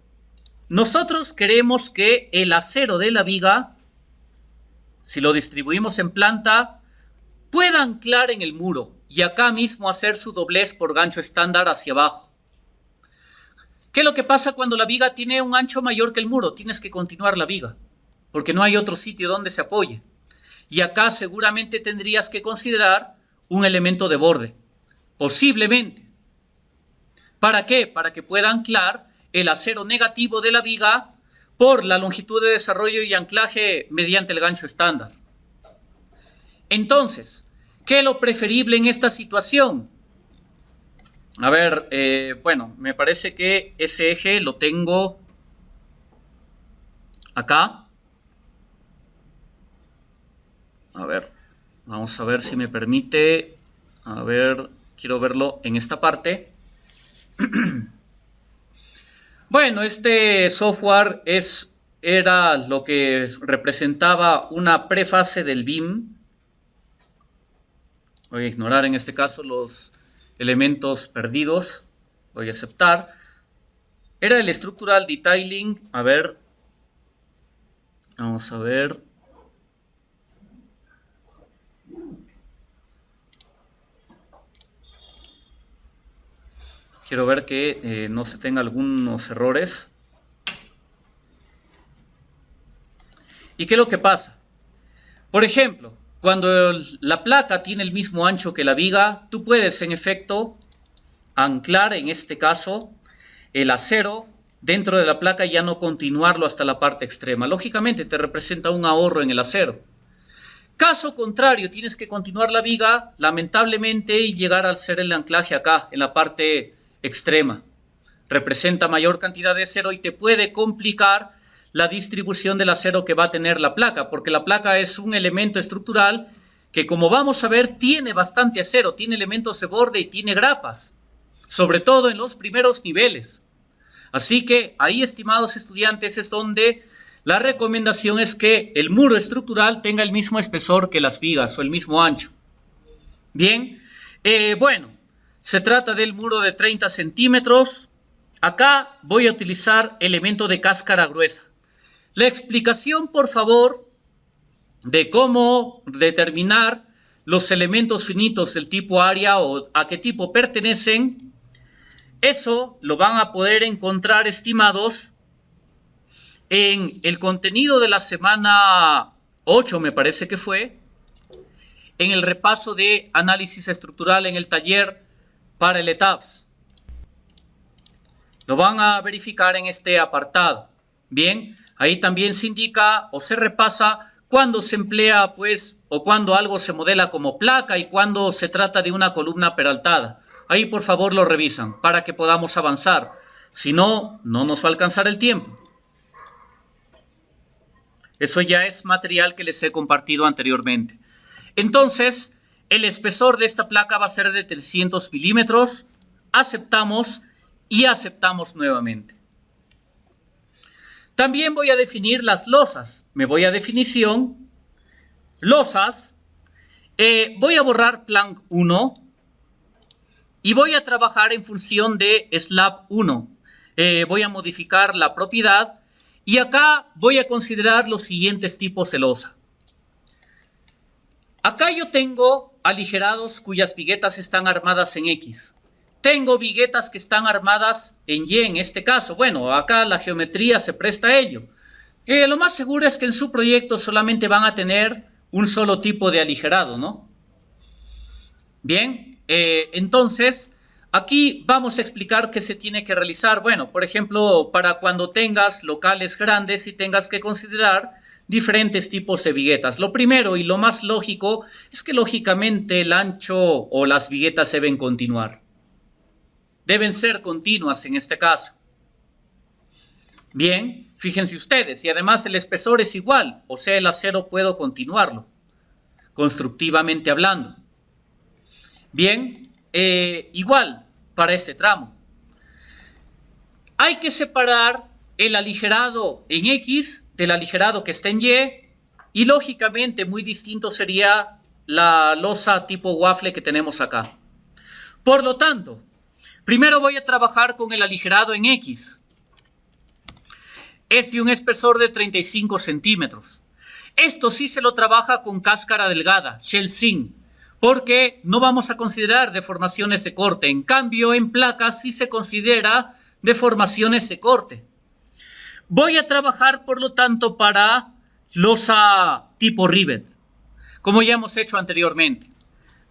nosotros queremos que el acero de la viga, si lo distribuimos en planta, pueda anclar en el muro y acá mismo hacer su doblez por gancho estándar hacia abajo. ¿Qué es lo que pasa cuando la viga tiene un ancho mayor que el muro? Tienes que continuar la viga, porque no hay otro sitio donde se apoye. Y acá seguramente tendrías que considerar un elemento de borde, posiblemente. ¿Para qué? Para que pueda anclar el acero negativo de la viga por la longitud de desarrollo y anclaje mediante el gancho estándar. Entonces, ¿qué es lo preferible en esta situación? A ver, bueno, me parece que ese eje lo tengo acá. A ver, vamos a ver si me permite. A ver, quiero verlo en esta parte. Bueno, este software era lo que representaba una prefase del BIM. Voy a ignorar en este caso los elementos perdidos. Voy a aceptar. Era el Structural Detailing. A ver. Vamos a ver. Quiero ver que no se tenga algunos errores. ¿Y qué es lo que pasa? Por ejemplo, cuando la placa tiene el mismo ancho que la viga, tú puedes en efecto anclar en este caso el acero dentro de la placa y ya no continuarlo hasta la parte extrema. Lógicamente te representa un ahorro en el acero. Caso contrario, tienes que continuar la viga, lamentablemente, y llegar a hacer el anclaje acá, en la parte extrema. Representa mayor cantidad de acero y te puede complicar la distribución del acero que va a tener la placa, porque la placa es un elemento estructural que, como vamos a ver, tiene bastante acero, tiene elementos de borde y tiene grapas, sobre todo en los primeros niveles. Así que ahí, estimados estudiantes, es donde la recomendación es que el muro estructural tenga el mismo espesor que las vigas o el mismo ancho. Bien, bueno, se trata del muro de 30 centímetros. Acá voy a utilizar elemento de cáscara gruesa. La explicación, por favor, de cómo determinar los elementos finitos del tipo área o a qué tipo pertenecen, eso lo van a poder encontrar, estimados, en el contenido de la semana 8, me parece que fue, en el repaso de análisis estructural en el taller para el ETABS. Lo van a verificar en este apartado. Bien, ahí también se indica o se repasa cuando se emplea, pues, o cuando algo se modela como placa y cuando se trata de una columna peraltada. Ahí, por favor, lo revisan para que podamos avanzar. Si no, no nos va a alcanzar el tiempo. Eso ya es material que les he compartido anteriormente. Entonces, el espesor de esta placa va a ser de 300 milímetros. Aceptamos y aceptamos nuevamente. También voy a definir las losas. Me voy a definición losas, voy a borrar Plank 1 y voy a trabajar en función de Slab 1. Voy a modificar la propiedad y acá voy a considerar los siguientes tipos de losa. Acá yo tengo aligerados cuyas viguetas están armadas en X. Tengo viguetas que están armadas en Y en este caso. Bueno, acá la geometría se presta a ello. Lo más seguro es que en su proyecto solamente van a tener un solo tipo de aligerado, ¿no? Bien, entonces aquí vamos a explicar qué se tiene que realizar. Bueno, por ejemplo, para cuando tengas locales grandes y tengas que considerar diferentes tipos de viguetas. Lo primero y lo más lógico es que lógicamente el ancho o las viguetas deben continuar. Deben ser continuas en este caso. Bien, fíjense ustedes, y además el espesor es igual, o sea, el acero puedo continuarlo, constructivamente hablando. Bien, igual para este tramo. Hay que separar el aligerado en X del aligerado que está en y lógicamente muy distinto sería la losa tipo waffle que tenemos acá. Por lo tanto, primero voy a trabajar con el aligerado en X. Es de un espesor de 35 centímetros. Esto sí se lo trabaja con cáscara delgada, shell zinc, porque no vamos a considerar deformaciones de corte. En cambio, en placas sí se considera deformaciones de corte. Voy a trabajar, por lo tanto, para losa tipo rivet, como ya hemos hecho anteriormente.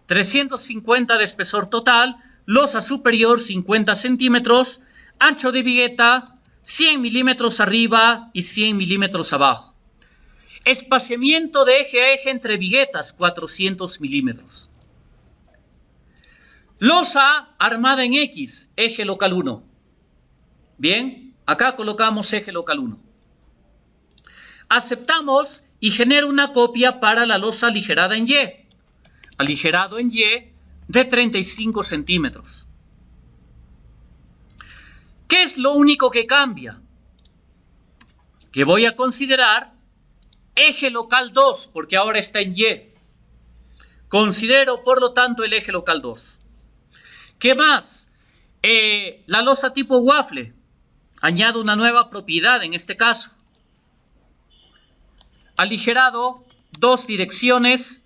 350 de espesor total, losa superior 50 centímetros, ancho de vigueta 100 milímetros arriba y 100 milímetros abajo. Espaciamiento de eje a eje entre viguetas 400 milímetros. Losa armada en X, eje local 1. Bien, acá colocamos eje local 1. Aceptamos y genero una copia para la losa aligerada en Y. Aligerado en Y de 35 centímetros. ¿Qué es lo único que cambia? Que voy a considerar eje local 2, porque ahora está en Y. Considero, por lo tanto, el eje local 2. ¿Qué más? La losa tipo waffle. Añado una nueva propiedad en este caso. Aligerado, 2 direcciones,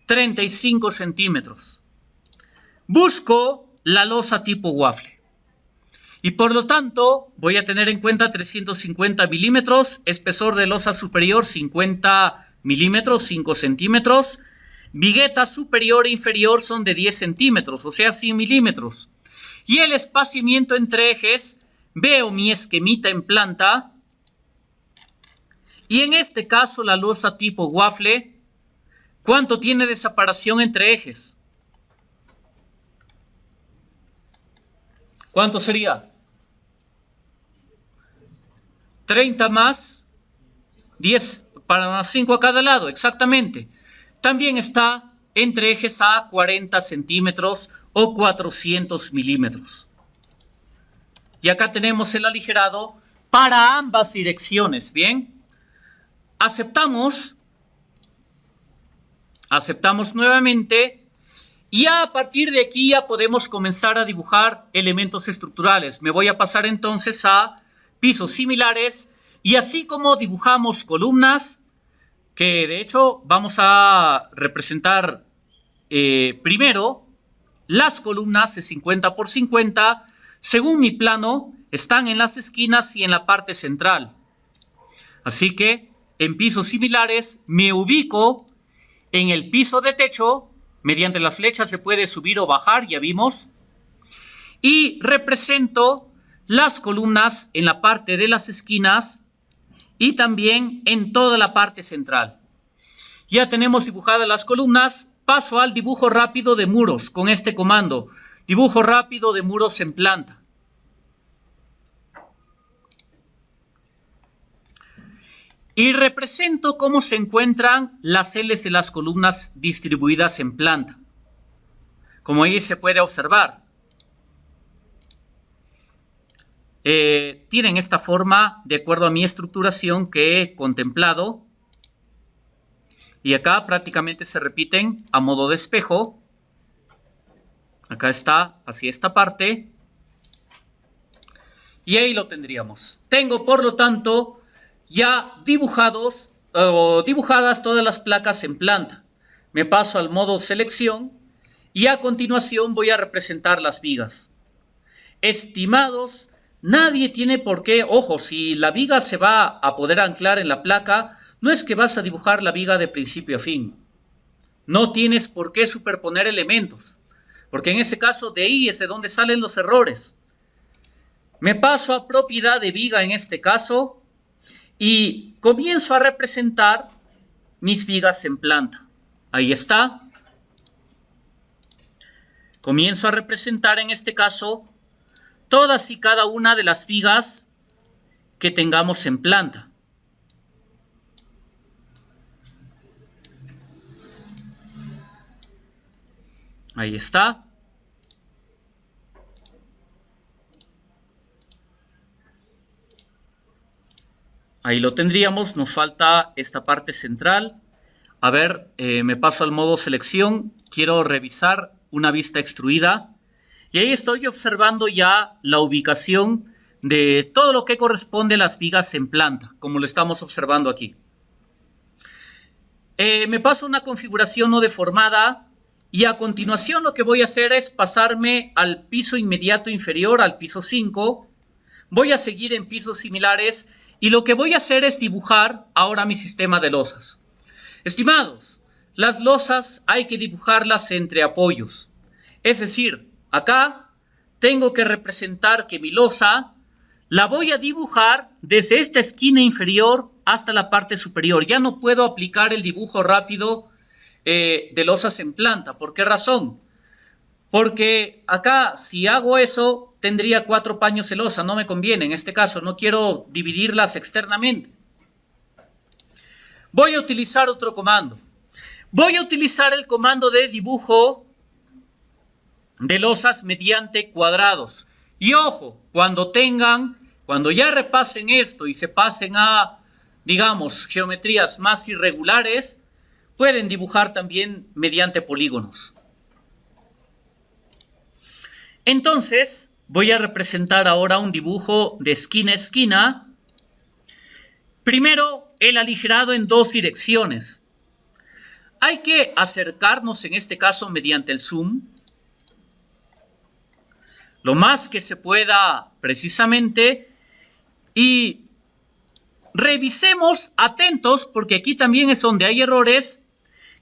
35 centímetros. Busco la losa tipo waffle. Y por lo tanto, voy a tener en cuenta 350 milímetros, espesor de losa superior 50 milímetros, 5 centímetros. Vigueta superior e inferior son de 10 centímetros, o sea, 100 milímetros. Y el espaciamiento entre ejes, veo mi esquemita en planta. Y en este caso, la losa tipo waffle, ¿cuánto tiene de separación entre ejes? ¿Cuánto sería? 30 más 10, para 5 a cada lado, exactamente. También está entre ejes a 40 centímetros o 400 milímetros. Y acá tenemos el aligerado para ambas direcciones, ¿bien? Aceptamos nuevamente y a partir de aquí ya podemos comenzar a dibujar elementos estructurales. Me voy a pasar entonces a pisos similares y así como dibujamos columnas, que de hecho vamos a representar primero las columnas de 50 por 50, según mi plano, están en las esquinas y en la parte central. Así que en pisos similares me ubico en el piso de techo, mediante las flechas se puede subir o bajar, ya vimos, y represento las columnas en la parte de las esquinas y también en toda la parte central. Ya tenemos dibujadas las columnas, paso al dibujo rápido de muros con este comando, dibujo rápido de muros en planta. Y represento cómo se encuentran las L's de las columnas distribuidas en planta. Como ahí se puede observar. Tienen esta forma de acuerdo a mi estructuración que he contemplado. Y acá prácticamente se repiten a modo de espejo. Acá está hacia esta parte. Y ahí lo tendríamos. Tengo, por lo tanto, ya dibujadas todas las placas en planta. Me paso al modo selección y a continuación voy a representar las vigas. Estimados, nadie tiene por qué, ojo, si la viga se va a poder anclar en la placa, no es que vas a dibujar la viga de principio a fin. No tienes por qué superponer elementos, porque en ese caso de ahí es de donde salen los errores. Me paso a propiedad de viga en este caso y comienzo a representar mis vigas en planta. Ahí está. Comienzo a representar en este caso todas y cada una de las vigas que tengamos en planta. Ahí está. Ahí lo tendríamos, nos falta esta parte central. A ver, me paso al modo selección, quiero revisar una vista extruida y ahí estoy observando ya la ubicación de todo lo que corresponde a las vigas en planta, como lo estamos observando aquí. Me paso a una configuración no deformada y a continuación lo que voy a hacer es pasarme al piso inmediato inferior, al piso 5. Voy a seguir en pisos similares y lo que voy a hacer es dibujar ahora mi sistema de losas. Estimados, las losas hay que dibujarlas entre apoyos. Es decir, acá tengo que representar que mi losa la voy a dibujar desde esta esquina inferior hasta la parte superior. Ya no puedo aplicar el dibujo rápido de losas en planta. ¿Por qué razón? Porque acá, si hago eso, tendría 4 paños de losa. No me conviene en este caso. No quiero dividirlas externamente. Voy a utilizar otro comando. Voy a utilizar el comando de dibujo de losas mediante cuadrados. Y ojo, cuando ya repasen esto y se pasen a, digamos, geometrías más irregulares, pueden dibujar también mediante polígonos. Entonces, voy a representar ahora un dibujo de esquina a esquina. Primero, el aligerado en 2 direcciones. Hay que acercarnos, en este caso, mediante el zoom, lo más que se pueda precisamente, y revisemos atentos, porque aquí también es donde hay errores,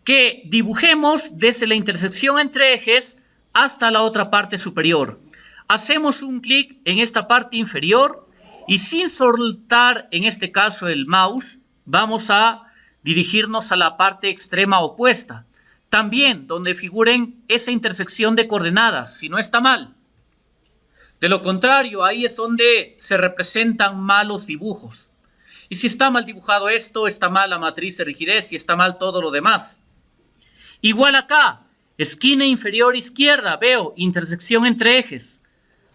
que dibujemos desde la intersección entre ejes hasta la otra parte superior. Hacemos un clic en esta parte inferior y sin soltar, en este caso, el mouse, vamos a dirigirnos a la parte extrema opuesta. También donde figuren esa intersección de coordenadas, si no está mal. De lo contrario, ahí es donde se representan malos dibujos. Y si está mal dibujado esto, está mal la matriz de rigidez y está mal todo lo demás. Igual acá, esquina inferior izquierda, veo intersección entre ejes.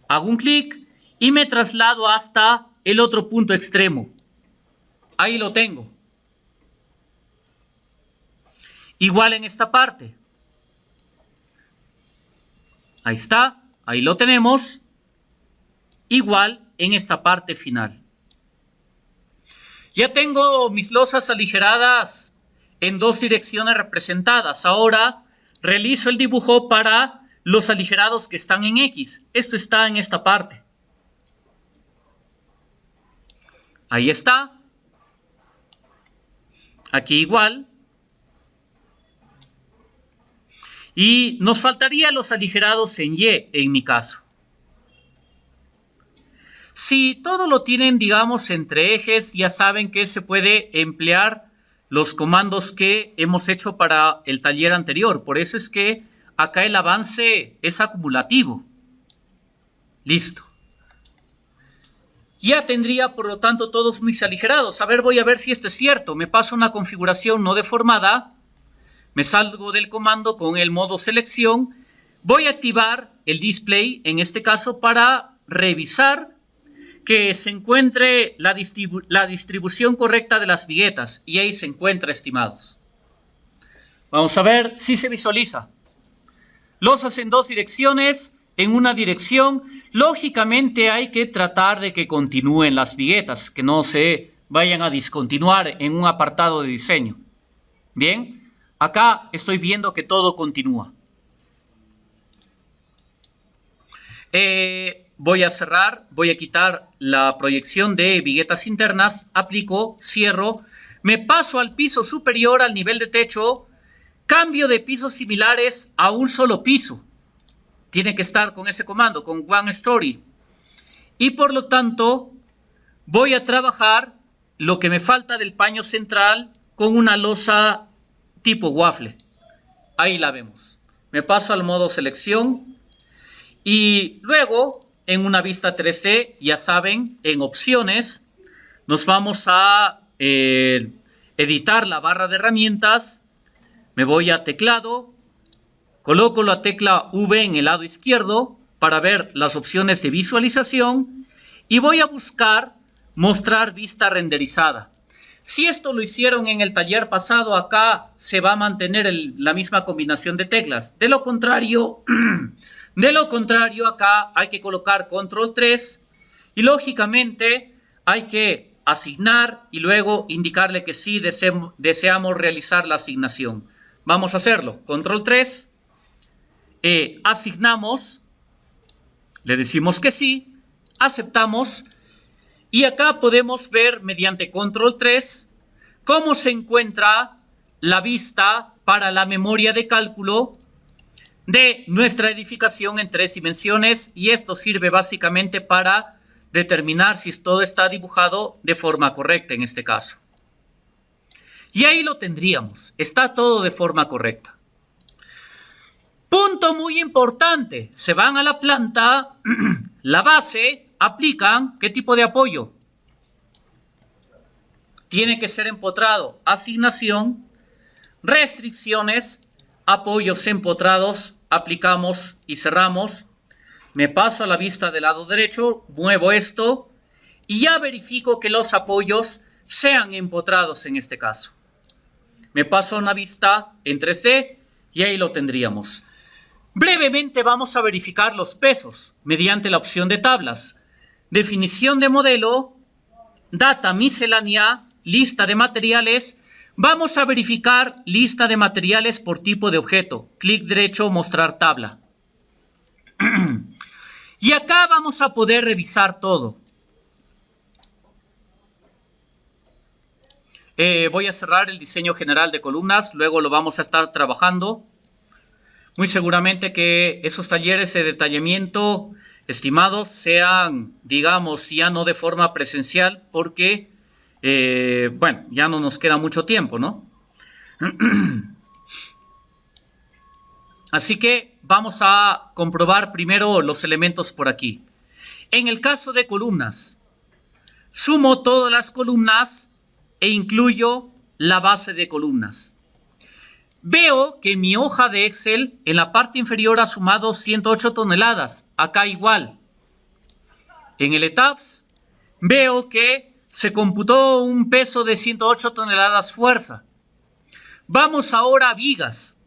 Hago un clic y me traslado hasta el otro punto extremo. Ahí lo tengo. Igual en esta parte. Ahí está, ahí lo tenemos. Igual en esta parte final. Ya tengo mis losas aligeradas en 2 direcciones representadas. Ahora realizo el dibujo para los aligerados que están en X. Esto está en esta parte. Ahí está. Aquí igual. Y nos faltarían los aligerados en Y, en mi caso. Si todo lo tienen, digamos, entre ejes, ya saben que se puede emplear los comandos que hemos hecho para el taller anterior. Por eso es que acá el avance es acumulativo. Listo. Ya tendría, por lo tanto, todos mis aligerados. A ver, voy a ver si esto es cierto. Me paso a una configuración no deformada. Me salgo del comando con el modo selección. Voy a activar el display, en este caso, para revisar que se encuentre la distribución correcta de las viguetas. Y ahí se encuentra, estimados. Vamos a ver si se visualiza. Losas en dos direcciones, en una dirección. Lógicamente hay que tratar de que continúen las viguetas, que no se vayan a discontinuar en un apartado de diseño. Bien, acá estoy viendo que todo continúa. Voy a cerrar, voy a quitar la proyección de viguetas internas, aplico, cierro, me paso al piso superior, al nivel de techo, cambio de pisos similares a un solo piso. Tiene que estar con ese comando, con One Story. Y por lo tanto, voy a trabajar lo que me falta del paño central con una losa tipo waffle. Ahí la vemos. Me paso al modo selección y luego en una vista 3D, ya saben, en opciones, nos vamos a editar la barra de herramientas. Me voy a teclado, coloco la tecla V en el lado izquierdo para ver las opciones de visualización y voy a buscar mostrar vista renderizada. Si esto lo hicieron en el taller pasado, acá se va a mantener la misma combinación de teclas. De lo contrario, acá hay que colocar control 3 y lógicamente hay que asignar y luego indicarle que sí deseamos realizar la asignación. Vamos a hacerlo. Control 3, asignamos, le decimos que sí, aceptamos. Y acá podemos ver mediante control 3 cómo se encuentra la vista para la memoria de cálculo de nuestra edificación en 3 dimensiones. Y esto sirve básicamente para determinar si todo está dibujado de forma correcta en este caso. Y ahí lo tendríamos. Está todo de forma correcta. Punto muy importante. Se van a la planta, la base. Aplican, ¿qué tipo de apoyo? Tiene que ser empotrado. Asignación, restricciones, apoyos empotrados, aplicamos y cerramos. Me paso a la vista del lado derecho, muevo esto y ya verifico que los apoyos sean empotrados en este caso. Me paso a una vista en 3D y ahí lo tendríamos. Brevemente vamos a verificar los pesos mediante la opción de tablas. Definición de modelo, data miscelánea, lista de materiales. Vamos a verificar lista de materiales por tipo de objeto. Clic derecho, mostrar tabla. Y acá vamos a poder revisar todo. Voy a cerrar el diseño general de columnas, luego lo vamos a estar trabajando. Muy seguramente que esos talleres de detallamiento estimados sean, digamos, ya no de forma presencial porque, bueno, ya no nos queda mucho tiempo, ¿no? Así que vamos a comprobar primero los elementos por aquí. En el caso de columnas, sumo todas las columnas e incluyo la base de columnas. Veo que en mi hoja de Excel, en la parte inferior ha sumado 108 toneladas. Acá igual. En el ETABS, veo que se computó un peso de 108 toneladas fuerza. Vamos ahora a vigas.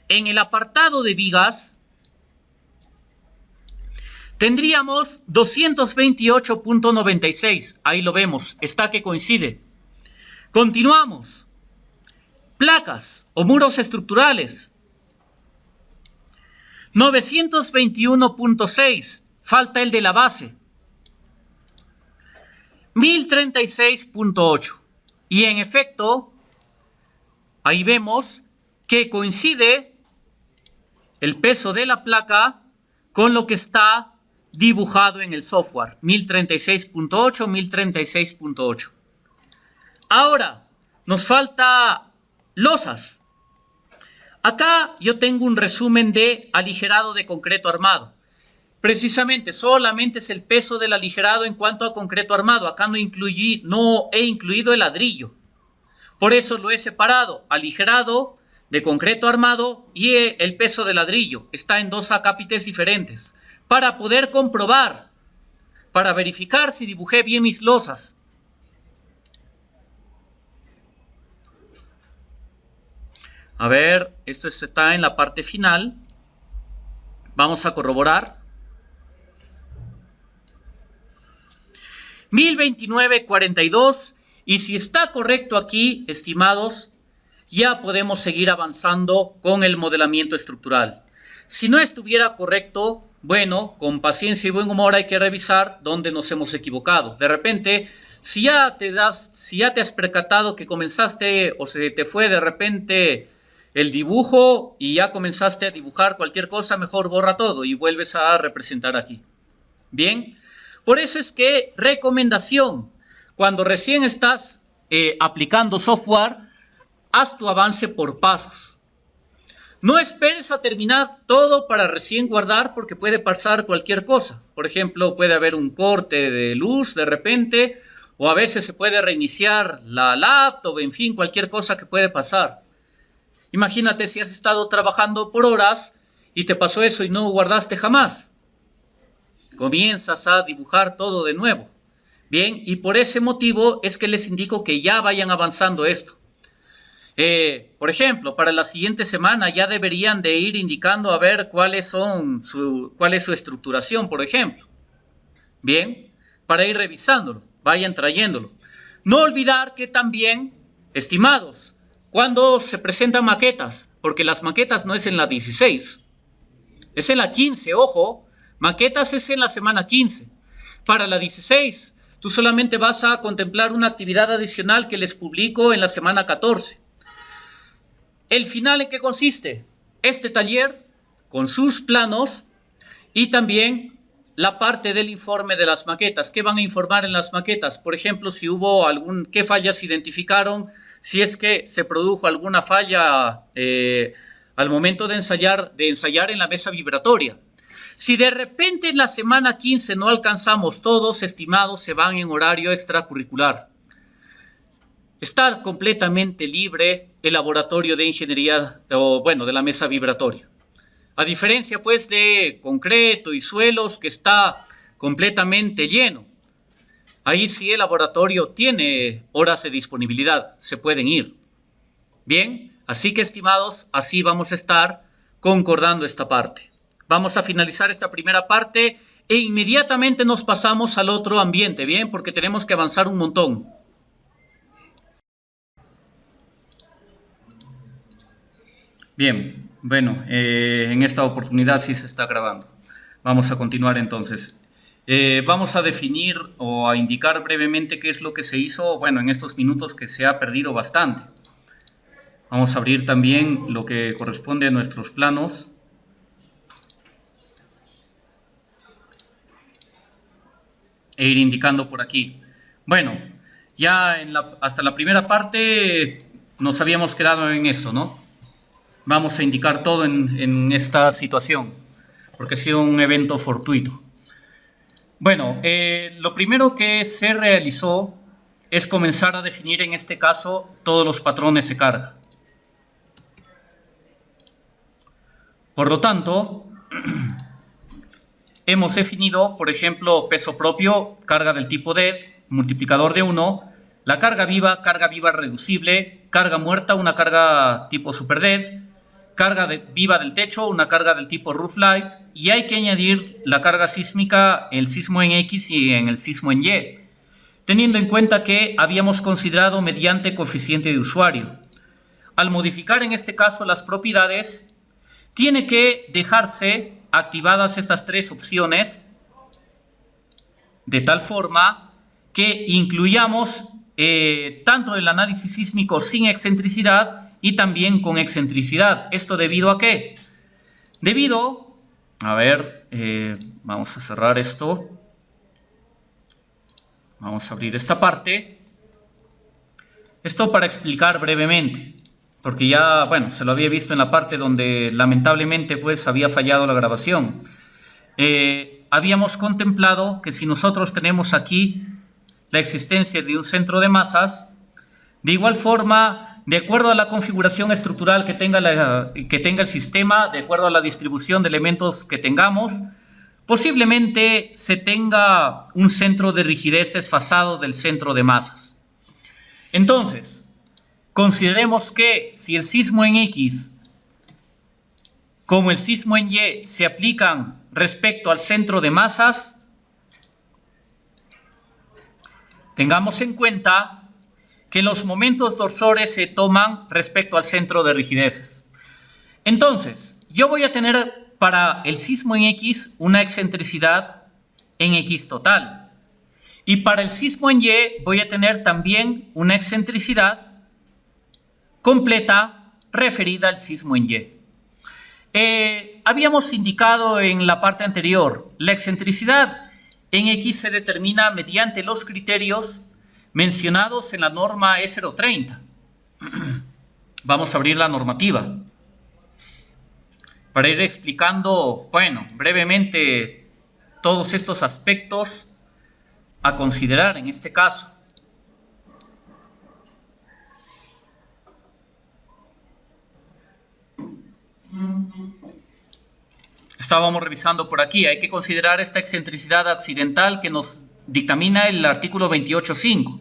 En el apartado de vigas, tendríamos 228.96. Ahí lo vemos. Está que coincide. Continuamos. Placas o muros estructurales. 921.6. Falta el de la base. 1036.8. Y en efecto, ahí vemos que coincide el peso de la placa con lo que está dibujado en el software. 1036.8, 1036.8. Ahora, nos falta losas. Acá yo tengo un resumen de aligerado de concreto armado. Precisamente, solamente es el peso del aligerado en cuanto a concreto armado. Acá no he incluido el ladrillo. Por eso lo he separado. Aligerado de concreto armado y el peso del ladrillo. Está en dos acápites diferentes. Para poder comprobar, para verificar si dibujé bien mis losas. A ver, esto está en la parte final. Vamos a corroborar. 1029.42. Y si está correcto aquí, estimados, ya podemos seguir avanzando con el modelamiento estructural. Si no estuviera correcto, bueno, con paciencia y buen humor hay que revisar dónde nos hemos equivocado. De repente, si ya te has percatado que comenzaste o se te fue de repente el dibujo y ya comenzaste a dibujar cualquier cosa, mejor borra todo y vuelves a representar aquí. Bien, por eso es que recomendación, cuando recién estás aplicando software, haz tu avance por pasos. No esperes a terminar todo para recién guardar porque puede pasar cualquier cosa. Por ejemplo, puede haber un corte de luz de repente o a veces se puede reiniciar la laptop, en fin, cualquier cosa que puede pasar. Imagínate si has estado trabajando por horas y te pasó eso y no guardaste jamás. Comienzas a dibujar todo de nuevo. Bien, y por ese motivo es que les indico que ya vayan avanzando esto. Por ejemplo, para la siguiente semana ya deberían de ir indicando a ver cuál es su estructuración, por ejemplo. Bien, para ir revisándolo, vayan trayéndolo. No olvidar que también, estimados, cuando se presentan maquetas, porque las maquetas no es en la 16, es en la 15, ojo, maquetas es en la semana 15. Para la 16, tú solamente vas a contemplar una actividad adicional que les publico en la semana 14. ¿El final en qué consiste? Este taller con sus planos y también la parte del informe de las maquetas. ¿Qué van a informar en las maquetas? Por ejemplo, si hubo qué fallas identificaron, si es que se produjo alguna falla al momento de ensayar en la mesa vibratoria. Si de repente en la semana 15 no alcanzamos todos, estimados, se van en horario extracurricular. Está completamente libre el laboratorio de ingeniería, de la mesa vibratoria. A diferencia, pues, de concreto y suelos, que está completamente lleno. Ahí sí el laboratorio tiene horas de disponibilidad, se pueden ir. Bien, así que, estimados, así vamos a estar concordando esta parte. Vamos a finalizar esta primera parte e inmediatamente nos pasamos al otro ambiente, ¿bien? Porque tenemos que avanzar un montón. Bien, bueno, en esta oportunidad sí se está grabando. Vamos a continuar entonces. Vamos a definir o a indicar brevemente qué es lo que se hizo, bueno, en estos minutos que se ha perdido bastante. Vamos a abrir también lo que corresponde a nuestros planos. E ir indicando por aquí. Bueno, ya hasta la primera parte nos habíamos quedado en eso, ¿no? Vamos a indicar todo en esta situación, porque ha sido un evento fortuito. Bueno, lo primero que se realizó es comenzar a definir en este caso todos los patrones de carga. Por lo tanto, hemos definido, por ejemplo, peso propio, carga del tipo DED, multiplicador de 1, la carga viva reducible, carga muerta, una carga tipo Super DED, carga viva del techo, una carga del tipo Roof Life, y hay que añadir la carga sísmica, el sismo en X y en el sismo en Y, teniendo en cuenta que habíamos considerado mediante coeficiente de usuario. Al modificar en este caso las propiedades, tiene que dejarse activadas estas tres opciones de tal forma que incluyamos tanto el análisis sísmico sin excentricidad y también con excentricidad. ¿Esto debido a qué? Debido, vamos a cerrar esto. Vamos a abrir esta parte. Esto para explicar brevemente, porque ya, bueno, se lo había visto en la parte donde lamentablemente pues había fallado la grabación. Habíamos contemplado que si nosotros tenemos aquí la existencia de un centro de masas, de igual forma, de acuerdo a la configuración estructural que tenga el sistema, de acuerdo a la distribución de elementos que tengamos, posiblemente se tenga un centro de rigidez desfasado del centro de masas. Entonces, consideremos que si el sismo en X como el sismo en Y se aplican respecto al centro de masas, tengamos en cuenta que los momentos dorsores se toman respecto al centro de rigideces. Entonces, yo voy a tener para el sismo en X una excentricidad en X total. Y para el sismo en Y voy a tener también una excentricidad completa referida al sismo en Y. Habíamos indicado en la parte anterior, la excentricidad en X se determina mediante los criterios mencionados en la norma E030. Vamos a abrir la normativa para ir explicando, bueno, brevemente todos estos aspectos a considerar en este caso. Estábamos revisando por aquí, hay que considerar esta excentricidad accidental que nos dictamina el artículo 28.5.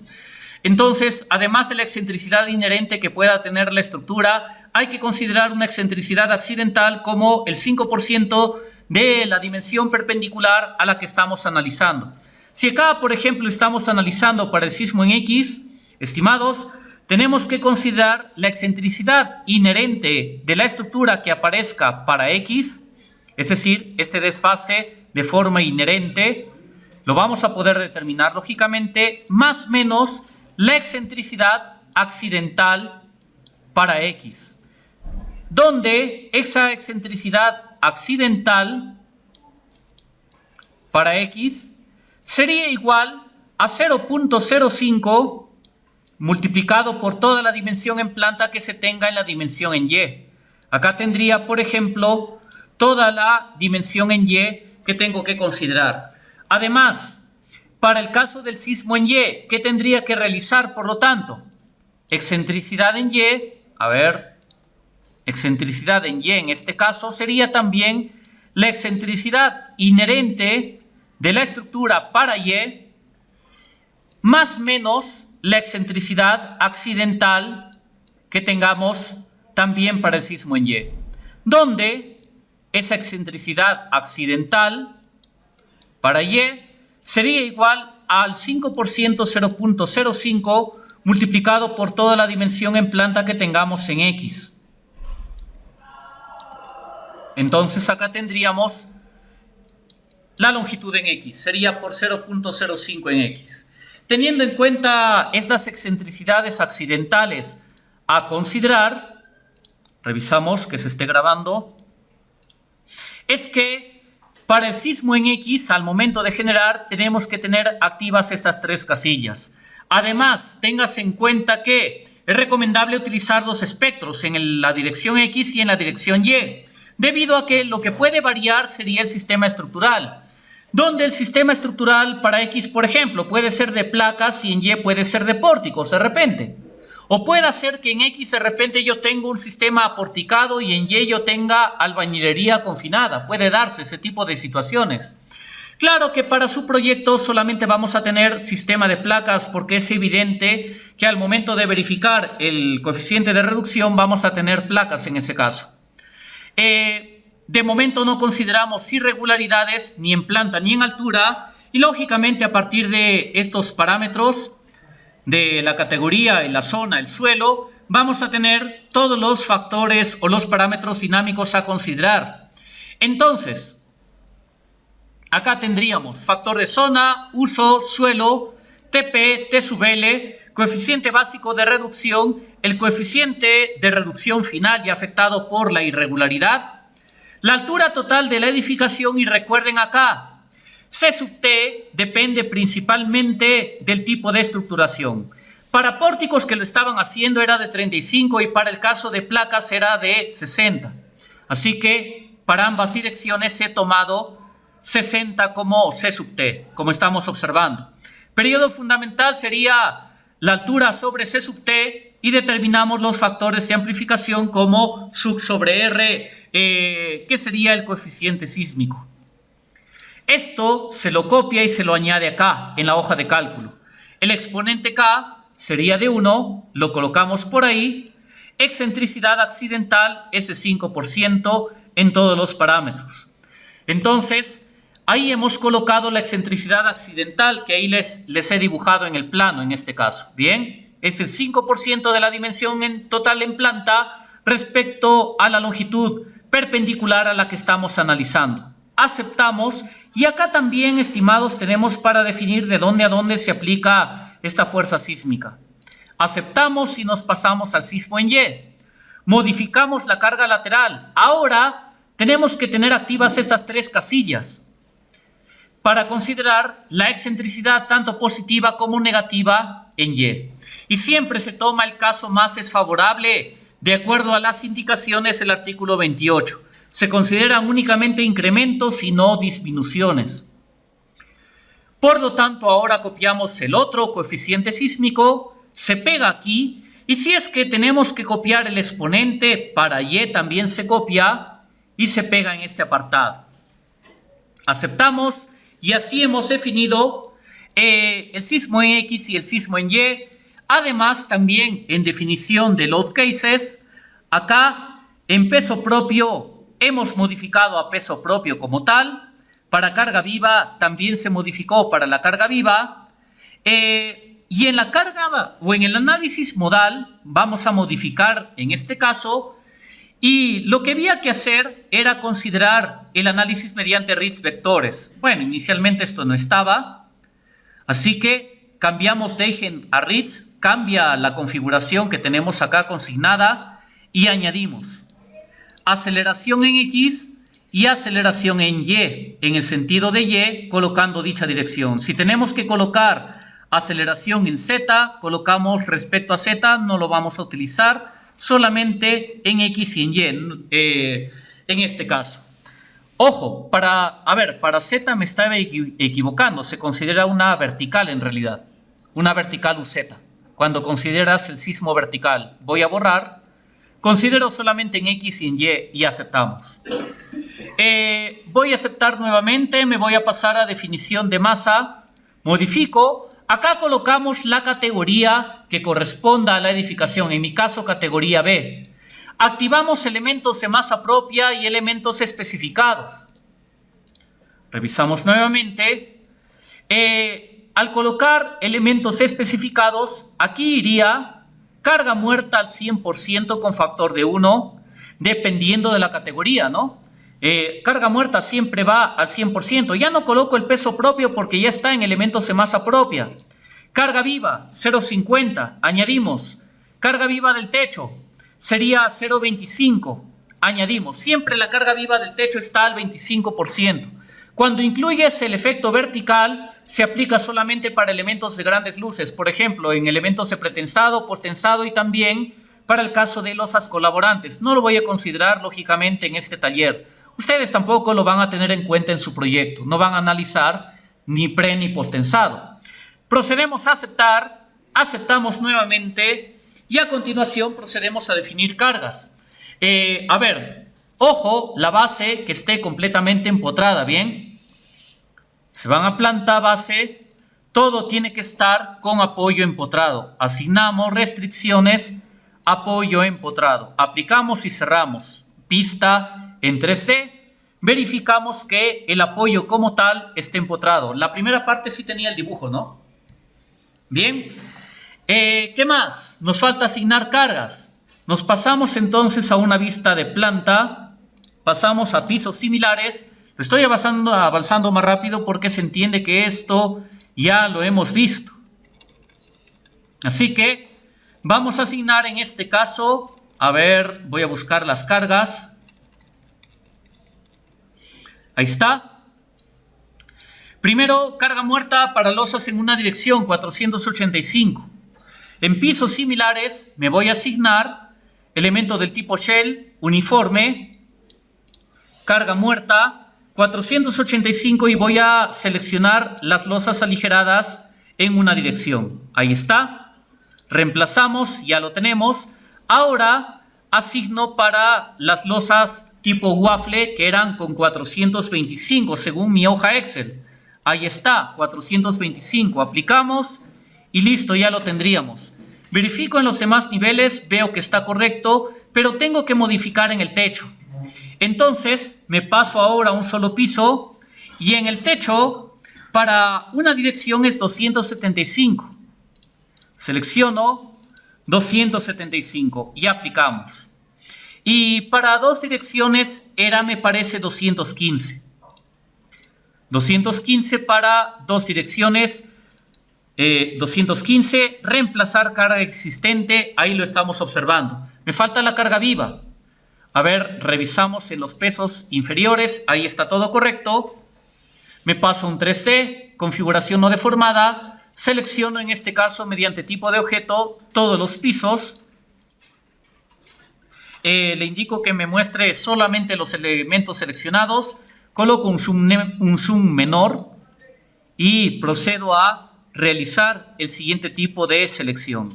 Entonces, además de la excentricidad inherente que pueda tener la estructura, hay que considerar una excentricidad accidental como el 5% de la dimensión perpendicular a la que estamos analizando. Si acá, por ejemplo, estamos analizando para el sismo en X, estimados, tenemos que considerar la excentricidad inherente de la estructura que aparezca para X, es decir, este desfase de forma inherente, lo vamos a poder determinar lógicamente, más o menos la excentricidad accidental para X, donde esa excentricidad accidental para X sería igual a 0.05 multiplicado por toda la dimensión en planta que se tenga en la dimensión en Y. Acá tendría, por ejemplo, toda la dimensión en Y que tengo que considerar. Además, para el caso del sismo en Y, ¿qué tendría que realizar, por lo tanto? Excentricidad en Y, excentricidad en Y en este caso sería también la excentricidad inherente de la estructura para Y, más menos la excentricidad accidental que tengamos también para el sismo en Y, donde esa excentricidad accidental para Y sería igual al 5%, 0.05 multiplicado por toda la dimensión en planta que tengamos en X. Entonces acá tendríamos la longitud en X, sería por 0.05 en X. Teniendo en cuenta estas excentricidades accidentales a considerar, revisamos que se esté grabando, es que para el sismo en X, al momento de generar, tenemos que tener activas estas tres casillas. Además, tengas en cuenta que es recomendable utilizar dos espectros, en la dirección X y en la dirección Y, debido a que lo que puede variar sería el sistema estructural, donde el sistema estructural para X, por ejemplo, puede ser de placas y en Y puede ser de pórticos de repente. O puede ser que en X de repente yo tengo un sistema aporticado y en Y yo tenga albañilería confinada. Puede darse ese tipo de situaciones. Claro que para su proyecto solamente vamos a tener sistema de placas porque es evidente que al momento de verificar el coeficiente de reducción vamos a tener placas en ese caso. De momento no consideramos irregularidades ni en planta ni en altura y lógicamente a partir de estos parámetros de la categoría, en la zona, el suelo, vamos a tener todos los factores o los parámetros dinámicos a considerar. Entonces, acá tendríamos factor de zona, uso, suelo, TP, T sub L, coeficiente básico de reducción, el coeficiente de reducción final y afectado por la irregularidad, la altura total de la edificación y recuerden acá, C sub T depende principalmente del tipo de estructuración. Para pórticos que lo estaban haciendo era de 35 y para el caso de placas era de 60. Así que para ambas direcciones he tomado 60 como C sub T, como estamos observando. Periodo fundamental sería la altura sobre C sub T y determinamos los factores de amplificación como sub sobre R, que sería el coeficiente sísmico. Esto se lo copia y se lo añade acá, en la hoja de cálculo. El exponente K sería de 1, lo colocamos por ahí. Excentricidad accidental es de 5% en todos los parámetros. Entonces, ahí hemos colocado la excentricidad accidental, que ahí les he dibujado en el plano en este caso. Bien, es el 5% de la dimensión total en planta respecto a la longitud perpendicular a la que estamos analizando. Aceptamos, y acá también, estimados, tenemos para definir de dónde a dónde se aplica esta fuerza sísmica. Aceptamos y nos pasamos al sismo en Y. Modificamos la carga lateral. Ahora tenemos que tener activas estas 3 casillas para considerar la excentricidad tanto positiva como negativa en Y. Y siempre se toma el caso más desfavorable de acuerdo a las indicaciones del artículo 28. Se consideran únicamente incrementos y no disminuciones. Por lo tanto, ahora copiamos el otro coeficiente sísmico, se pega aquí, y si es que tenemos que copiar el exponente para Y, también se copia y se pega en este apartado. Aceptamos, y así hemos definido el sismo en X y el sismo en Y. Además, también en definición de load cases, acá en peso propio hemos modificado a peso propio como tal. Para carga viva también se modificó para la carga viva. Y en la carga o en el análisis modal vamos a modificar en este caso. Y lo que había que hacer era considerar el análisis mediante Ritz vectores. Bueno, inicialmente esto no estaba. Así que cambiamos de eje a Ritz, cambia la configuración que tenemos acá consignada y añadimos aceleración en X y aceleración en Y, en el sentido de Y, colocando dicha dirección. Si tenemos que colocar aceleración en Z, colocamos respecto a Z, no lo vamos a utilizar, solamente en X y en Y, en este caso. Ojo, para Z me estaba equivocando, se considera una vertical en realidad, una vertical UZ. Cuando consideras el sismo vertical, voy a borrar. Considero solamente en X y en Y aceptamos. Voy a aceptar nuevamente, me voy a pasar a definición de masa, modifico. Acá colocamos la categoría que corresponda a la edificación, en mi caso categoría B. Activamos elementos de masa propia y elementos especificados. Revisamos nuevamente. Al colocar elementos especificados, aquí iría carga muerta al 100% con factor de 1, dependiendo de la categoría, ¿no? Carga muerta siempre va al 100%. Ya no coloco el peso propio porque ya está en elementos de masa propia. Carga viva, 0,50. Añadimos. Carga viva del techo sería 0,25. Añadimos. Siempre la carga viva del techo está al 25%. Cuando incluyes el efecto vertical, se aplica solamente para elementos de grandes luces, por ejemplo, en elementos de pretensado, posttensado y también para el caso de losas colaborantes. No lo voy a considerar, lógicamente, en este taller. Ustedes tampoco lo van a tener en cuenta en su proyecto. No van a analizar ni pre ni posttensado. Procedemos a aceptar, aceptamos nuevamente y a continuación procedemos a definir cargas. Ojo, la base que esté completamente empotrada, ¿bien? Se van a planta base, todo tiene que estar con apoyo empotrado. Asignamos restricciones, apoyo empotrado. Aplicamos y cerramos. Pista en 3D. Verificamos que el apoyo como tal esté empotrado. La primera parte sí tenía el dibujo, ¿no? Bien. ¿Qué más? Nos falta asignar cargas. Nos pasamos entonces a una vista de planta. Pasamos a pisos similares. Lo estoy avanzando más rápido porque se entiende que esto ya lo hemos visto. Así que vamos a asignar en este caso, voy a buscar las cargas. Ahí está. Primero, carga muerta para losas en una dirección, 485. En pisos similares me voy a asignar elemento del tipo shell, uniforme, carga muerta, 485 y voy a seleccionar las losas aligeradas en una dirección. Ahí está. Reemplazamos, ya lo tenemos. Ahora asigno para las losas tipo waffle que eran con 425 según mi hoja Excel. Ahí está, 425. Aplicamos y listo, ya lo tendríamos. Verifico en los demás niveles, veo que está correcto, pero tengo que modificar en el techo. Entonces me paso ahora a un solo piso y en el techo para una dirección es 275. Selecciono 275 y aplicamos. Y para dos direcciones era, me parece, 215. 215 para dos direcciones. 215, reemplazar carga existente. Ahí lo estamos observando. Me falta la carga viva. A ver, revisamos en los pesos inferiores. Ahí está todo correcto. Me paso a un 3D, configuración no deformada. Selecciono en este caso mediante tipo de objeto todos los pisos. Le indico que me muestre solamente los elementos seleccionados. Coloco un zoom menor y procedo a realizar el siguiente tipo de selección.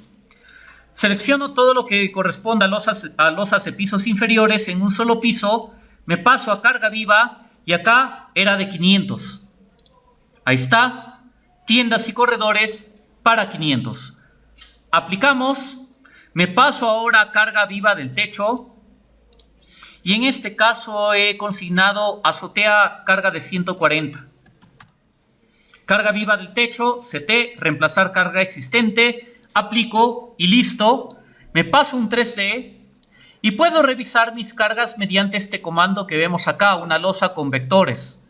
Selecciono todo lo que corresponda a losas de pisos inferiores en un solo piso. Me paso a carga viva y acá era de 500. Ahí está. Tiendas y corredores para 500. Aplicamos. Me paso ahora a carga viva del techo. Y en este caso he consignado azotea carga de 140. Carga viva del techo, CT, reemplazar carga existente. Aplico y listo. Me paso un 3D y puedo revisar mis cargas mediante este comando que vemos acá, una losa con vectores.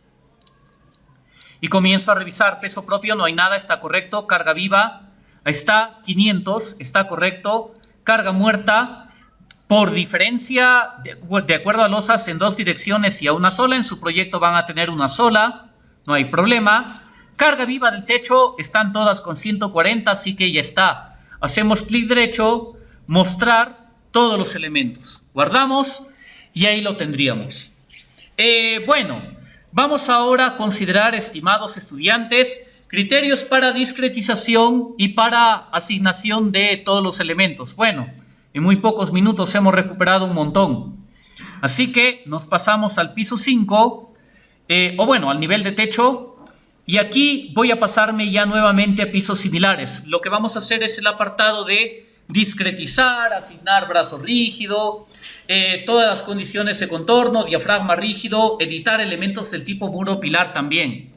Y comienzo a revisar peso propio, no hay nada, está correcto. Carga viva, ahí está, 500, está correcto. Carga muerta, por diferencia, de acuerdo a losas en dos direcciones y a una sola, en su proyecto van a tener una sola, no hay problema. Carga viva del techo, están todas con 140, así que ya está. Hacemos clic derecho, mostrar todos los elementos. Guardamos y ahí lo tendríamos. Bueno, vamos ahora a considerar, estimados estudiantes, criterios para discretización y para asignación de todos los elementos. Bueno, en muy pocos minutos hemos recuperado un montón. Así que nos pasamos al piso 5, al nivel de techo. Y aquí voy a pasarme ya nuevamente a pisos similares. Lo que vamos a hacer es el apartado de discretizar, asignar brazo rígido, todas las condiciones de contorno, diafragma rígido, editar elementos del tipo muro pilar también.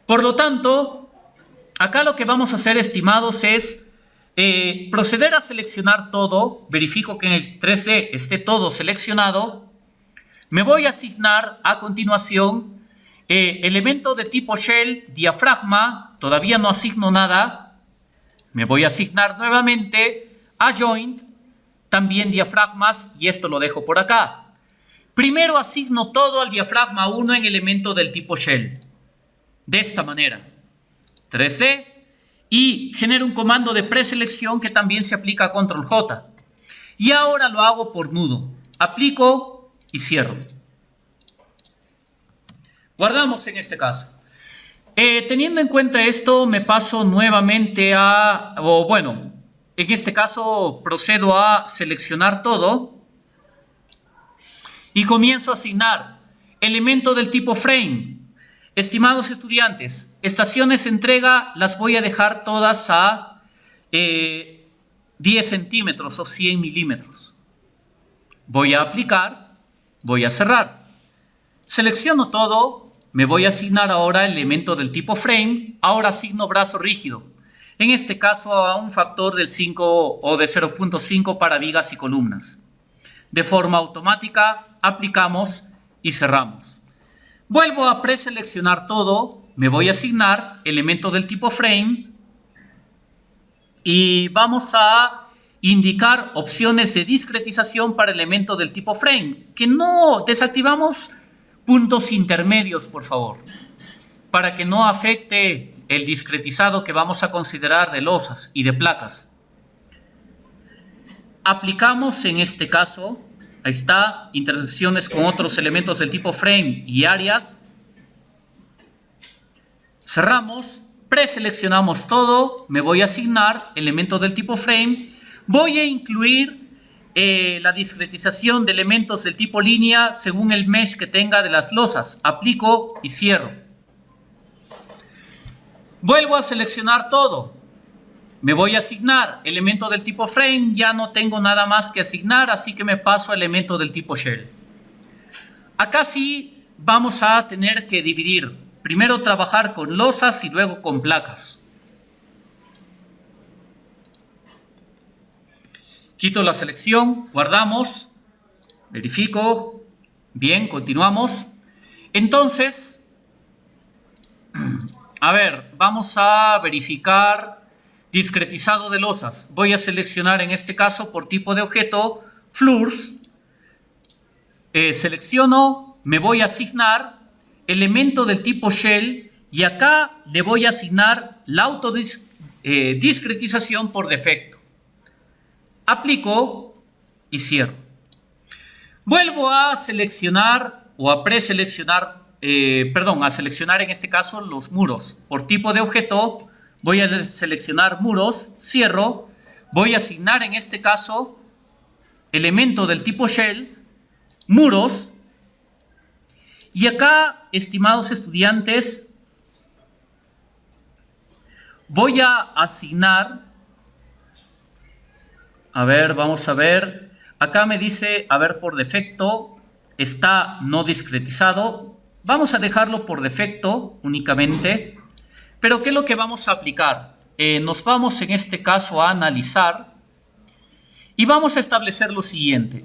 Por lo tanto, acá lo que vamos a hacer, estimados, es proceder a seleccionar todo. Verifico que en el 3D esté todo seleccionado. Me voy a asignar a continuación elemento de tipo shell, diafragma, todavía no asigno nada. Me voy a asignar nuevamente a joint, también diafragmas, y esto lo dejo por acá. Primero asigno todo al diafragma 1 en elemento del tipo shell. De esta manera. 3D. Y genero un comando de preselección que también se aplica a control J. Y ahora lo hago por nudo. Aplico y cierro. Guardamos en este caso. Teniendo en cuenta esto, me paso nuevamente en este caso procedo a seleccionar todo y comienzo a asignar elemento del tipo frame. Estimados estudiantes, estaciones de entrega las voy a dejar todas a 10 centímetros o 100 milímetros. Voy a aplicar, voy a cerrar. Selecciono todo. Me voy a asignar ahora elemento del tipo frame. Ahora asigno brazo rígido. En este caso a un factor del 5 o de 0.5 para vigas y columnas. De forma automática aplicamos y cerramos. Vuelvo a preseleccionar todo. Me voy a asignar elemento del tipo frame. Y vamos a indicar opciones de discretización para elemento del tipo frame. Que no desactivamos puntos intermedios, por favor, para que no afecte el discretizado que vamos a considerar de losas y de placas. Aplicamos en este caso, ahí está, intersecciones con otros elementos del tipo frame y áreas. Cerramos, preseleccionamos todo, me voy a asignar elemento del tipo frame, voy a incluir la discretización de elementos del tipo línea según el mesh que tenga de las losas. Aplico y cierro. Vuelvo a seleccionar todo. me voy a asignar elemento del tipo frame, ya no tengo nada más que asignar, así que me paso a elemento del tipo shell. Acá sí vamos a tener que dividir. Primero trabajar con losas y luego con placas. Quito la selección, guardamos, verifico. Bien, continuamos. Entonces, a ver, vamos a verificar discretizado de losas. Voy a seleccionar en este caso por tipo de objeto floors. Selecciono, me voy a asignar elemento del tipo shell y acá le voy a asignar la autodiscretización por defecto. Aplico y cierro. Vuelvo a seleccionar o a preseleccionar, a seleccionar en este caso los muros. Por tipo de objeto voy a seleccionar muros, cierro, voy a asignar en este caso elemento del tipo shell, muros, y acá, estimados estudiantes, voy a asignar, a ver, vamos a ver, acá me dice, a ver, por defecto está no discretizado, vamos a dejarlo por defecto únicamente, pero ¿qué es lo que vamos a aplicar? Nos vamos en este caso a analizar y vamos a establecer lo siguiente.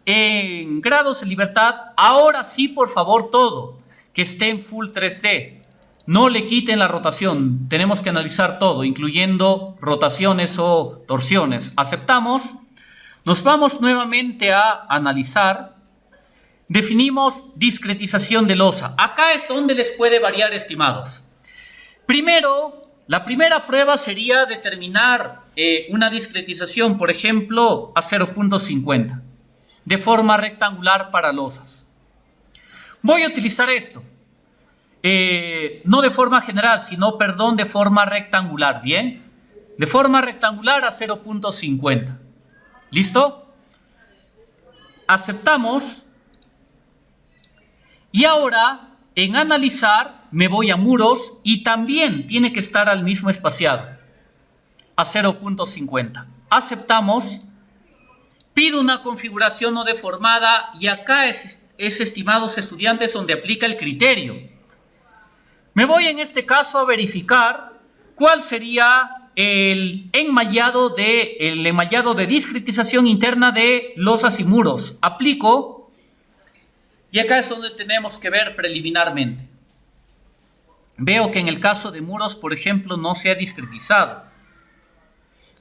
En grados de libertad, ahora sí, por favor, todo que esté en full 3D. No le quiten la rotación. Tenemos que analizar todo, incluyendo rotaciones o torsiones. Aceptamos. Nos vamos nuevamente a analizar. Definimos discretización de losa. Acá es donde les puede variar, estimados. Primero, la primera prueba sería determinar una discretización, por ejemplo, a 0.50. De forma rectangular para losas. Voy a utilizar esto. No de forma general, sino, perdón, de forma rectangular, ¿bien? De forma rectangular a 0.50. ¿Listo? Aceptamos. Y ahora, en analizar, me voy a muros y también tiene que estar al mismo espaciado. A 0.50. Aceptamos. Pido una configuración no deformada y acá es, estimados estudiantes, donde aplica el criterio. Me voy en este caso a verificar cuál sería el enmallado de discretización interna de losas y muros. Aplico y acá es donde tenemos que ver preliminarmente. Veo que en el caso de muros, por ejemplo, no se ha discretizado.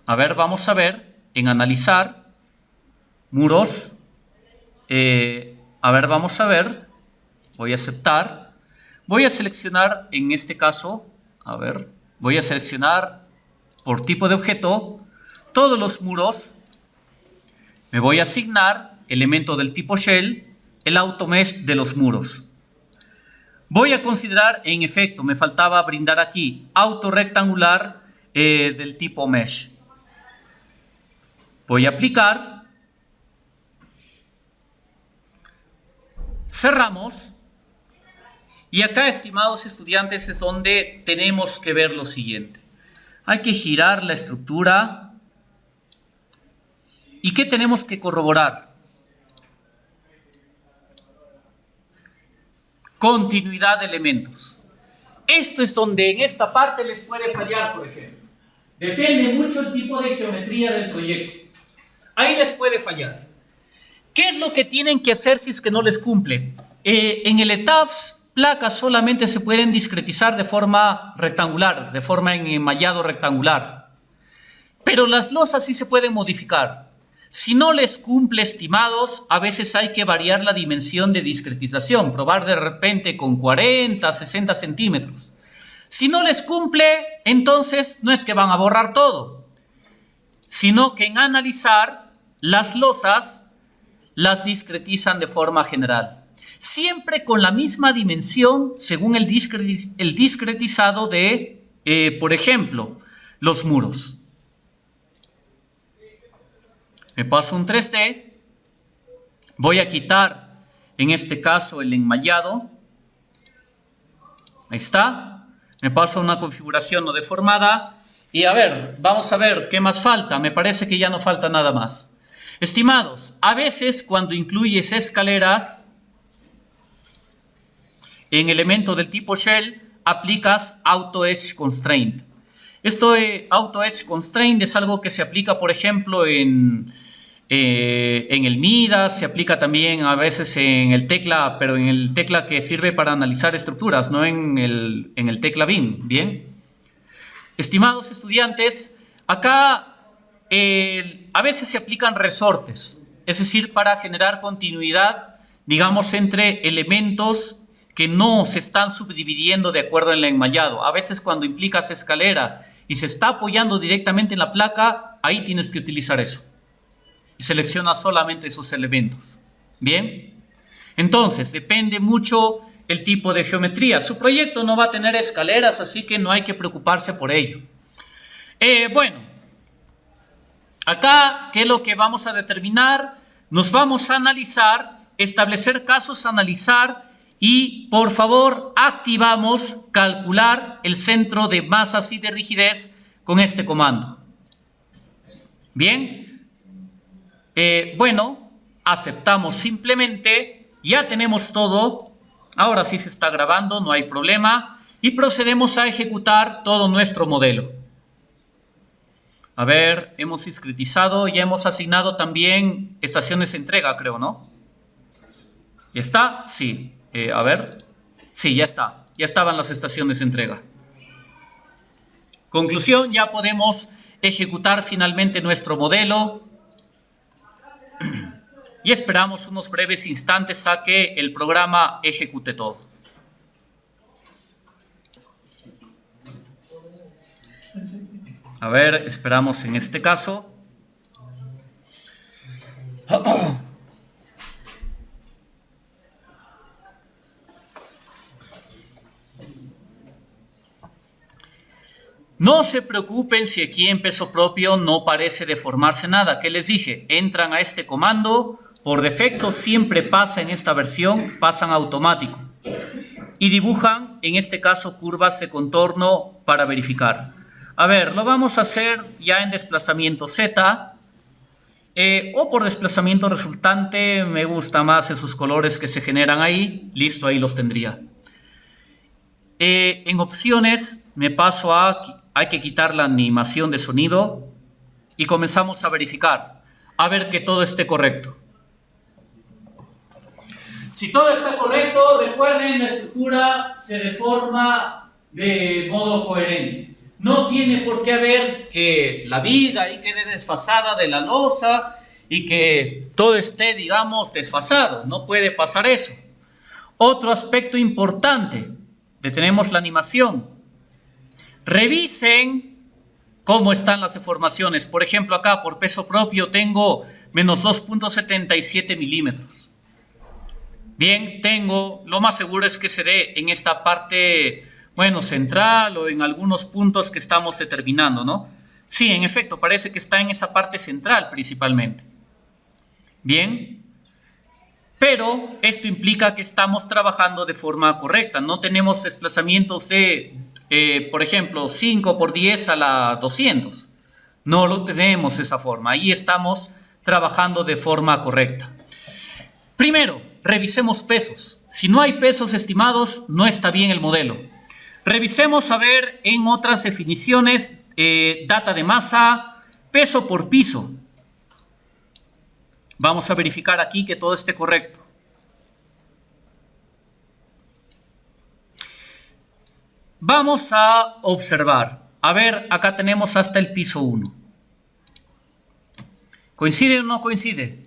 A ver, vamos a ver en analizar. Muros, a ver, vamos a ver, voy a aceptar, voy a seleccionar en este caso, a ver, voy a seleccionar por tipo de objeto todos los muros, me voy a asignar elemento del tipo shell, el automesh de los muros. Voy a considerar, en efecto, me faltaba brindar aquí, auto rectangular del tipo mesh. Voy a aplicar. Cerramos y acá, estimados estudiantes, es donde tenemos que ver lo siguiente. Hay que girar la estructura. ¿Y qué tenemos que corroborar? Continuidad de elementos. Esto es donde en esta parte les puede fallar, por ejemplo. Depende mucho el tipo de geometría del proyecto. Ahí les puede fallar. ¿Qué es lo que tienen que hacer si es que no les cumple? En el ETABS, placas solamente se pueden discretizar de forma rectangular, de forma en enmallado rectangular. Pero las losas sí se pueden modificar. Si no les cumple, estimados, a veces hay que variar la dimensión de discretización, probar de repente con 40, 60 centímetros. Si no les cumple, entonces no es que van a borrar todo, sino que en analizar las losas las discretizan de forma general. Siempre con la misma dimensión según el discretizado de, por ejemplo, los muros. Me paso un 3D. Voy a quitar, en este caso, el enmallado. Ahí está. Me paso a una configuración no deformada. Y a ver, vamos a ver qué más falta. Me parece que ya no falta nada más. Estimados, a veces cuando incluyes escaleras en elemento del tipo shell, aplicas auto edge constraint. Esto de auto edge constraint es algo que se aplica, por ejemplo, en el Midas, se aplica también a veces en el tecla, pero en el tecla que sirve para analizar estructuras, no en el tecla bin. Bien. Estimados estudiantes, acá a veces se aplican resortes, es decir, para generar continuidad, digamos, entre elementos que no se están subdividiendo de acuerdo al enmallado. A veces cuando implicas escalera y se está apoyando directamente en la placa, ahí tienes que utilizar eso. Y selecciona solamente esos elementos. Bien. Entonces, depende mucho el tipo de geometría. Su proyecto no va a tener escaleras, así que no hay que preocuparse por ello. Bueno, acá, ¿qué es lo que vamos a determinar? Nos vamos a analizar, establecer casos, analizar y, por favor, activamos calcular el centro de masas y de rigidez con este comando. Bien. Bueno, aceptamos simplemente, ya tenemos todo, ahora sí se está grabando, no hay problema, y procedemos a ejecutar todo nuestro modelo. A ver, hemos discretizado, ya hemos asignado también estaciones de entrega, creo, ¿no? ¿Ya está? Sí. A ver, sí, ya está, ya estaban las estaciones de entrega. Conclusión, ya podemos ejecutar finalmente nuestro modelo. Y esperamos unos breves instantes a que el programa ejecute todo. A ver, esperamos en este caso. No se preocupen si aquí en peso propio no parece deformarse nada. ¿Qué les dije? Entran a este comando. Por defecto siempre pasa en esta versión, pasan automático. Y dibujan, en este caso, curvas de contorno para verificar. A ver, lo vamos a hacer ya en desplazamiento Z. O por desplazamiento resultante. Me gustan más esos colores que se generan ahí. Listo, ahí los tendría. En opciones me paso a... Hay que quitar la animación de sonido. Y comenzamos a verificar. A ver que todo esté correcto. Si todo está correcto, recuerden, la estructura se deforma de modo coherente. No tiene por qué haber que la viga ahí quede desfasada de la losa y que todo esté, digamos, desfasado. No puede pasar eso. Otro aspecto importante, detenemos la animación. Revisen cómo están las deformaciones. Por ejemplo, acá por peso propio tengo menos 2.77 milímetros. Bien, tengo, lo más seguro es que se dé en esta parte, bueno, central o en algunos puntos que estamos determinando, ¿no? Sí, en efecto, parece que está en esa parte central principalmente. Bien, pero esto implica que estamos trabajando de forma correcta. No tenemos desplazamientos de, por ejemplo, 5 por 10 a la 200. No lo tenemos de esa forma. Ahí estamos trabajando de forma correcta. Primero, revisemos pesos. Si no hay pesos estimados, no está bien el modelo. Revisemos a ver en otras definiciones, data de masa, peso por piso. Vamos a verificar aquí que todo esté correcto. Vamos a observar. A ver, acá tenemos hasta el piso 1. ¿Coincide o no coincide?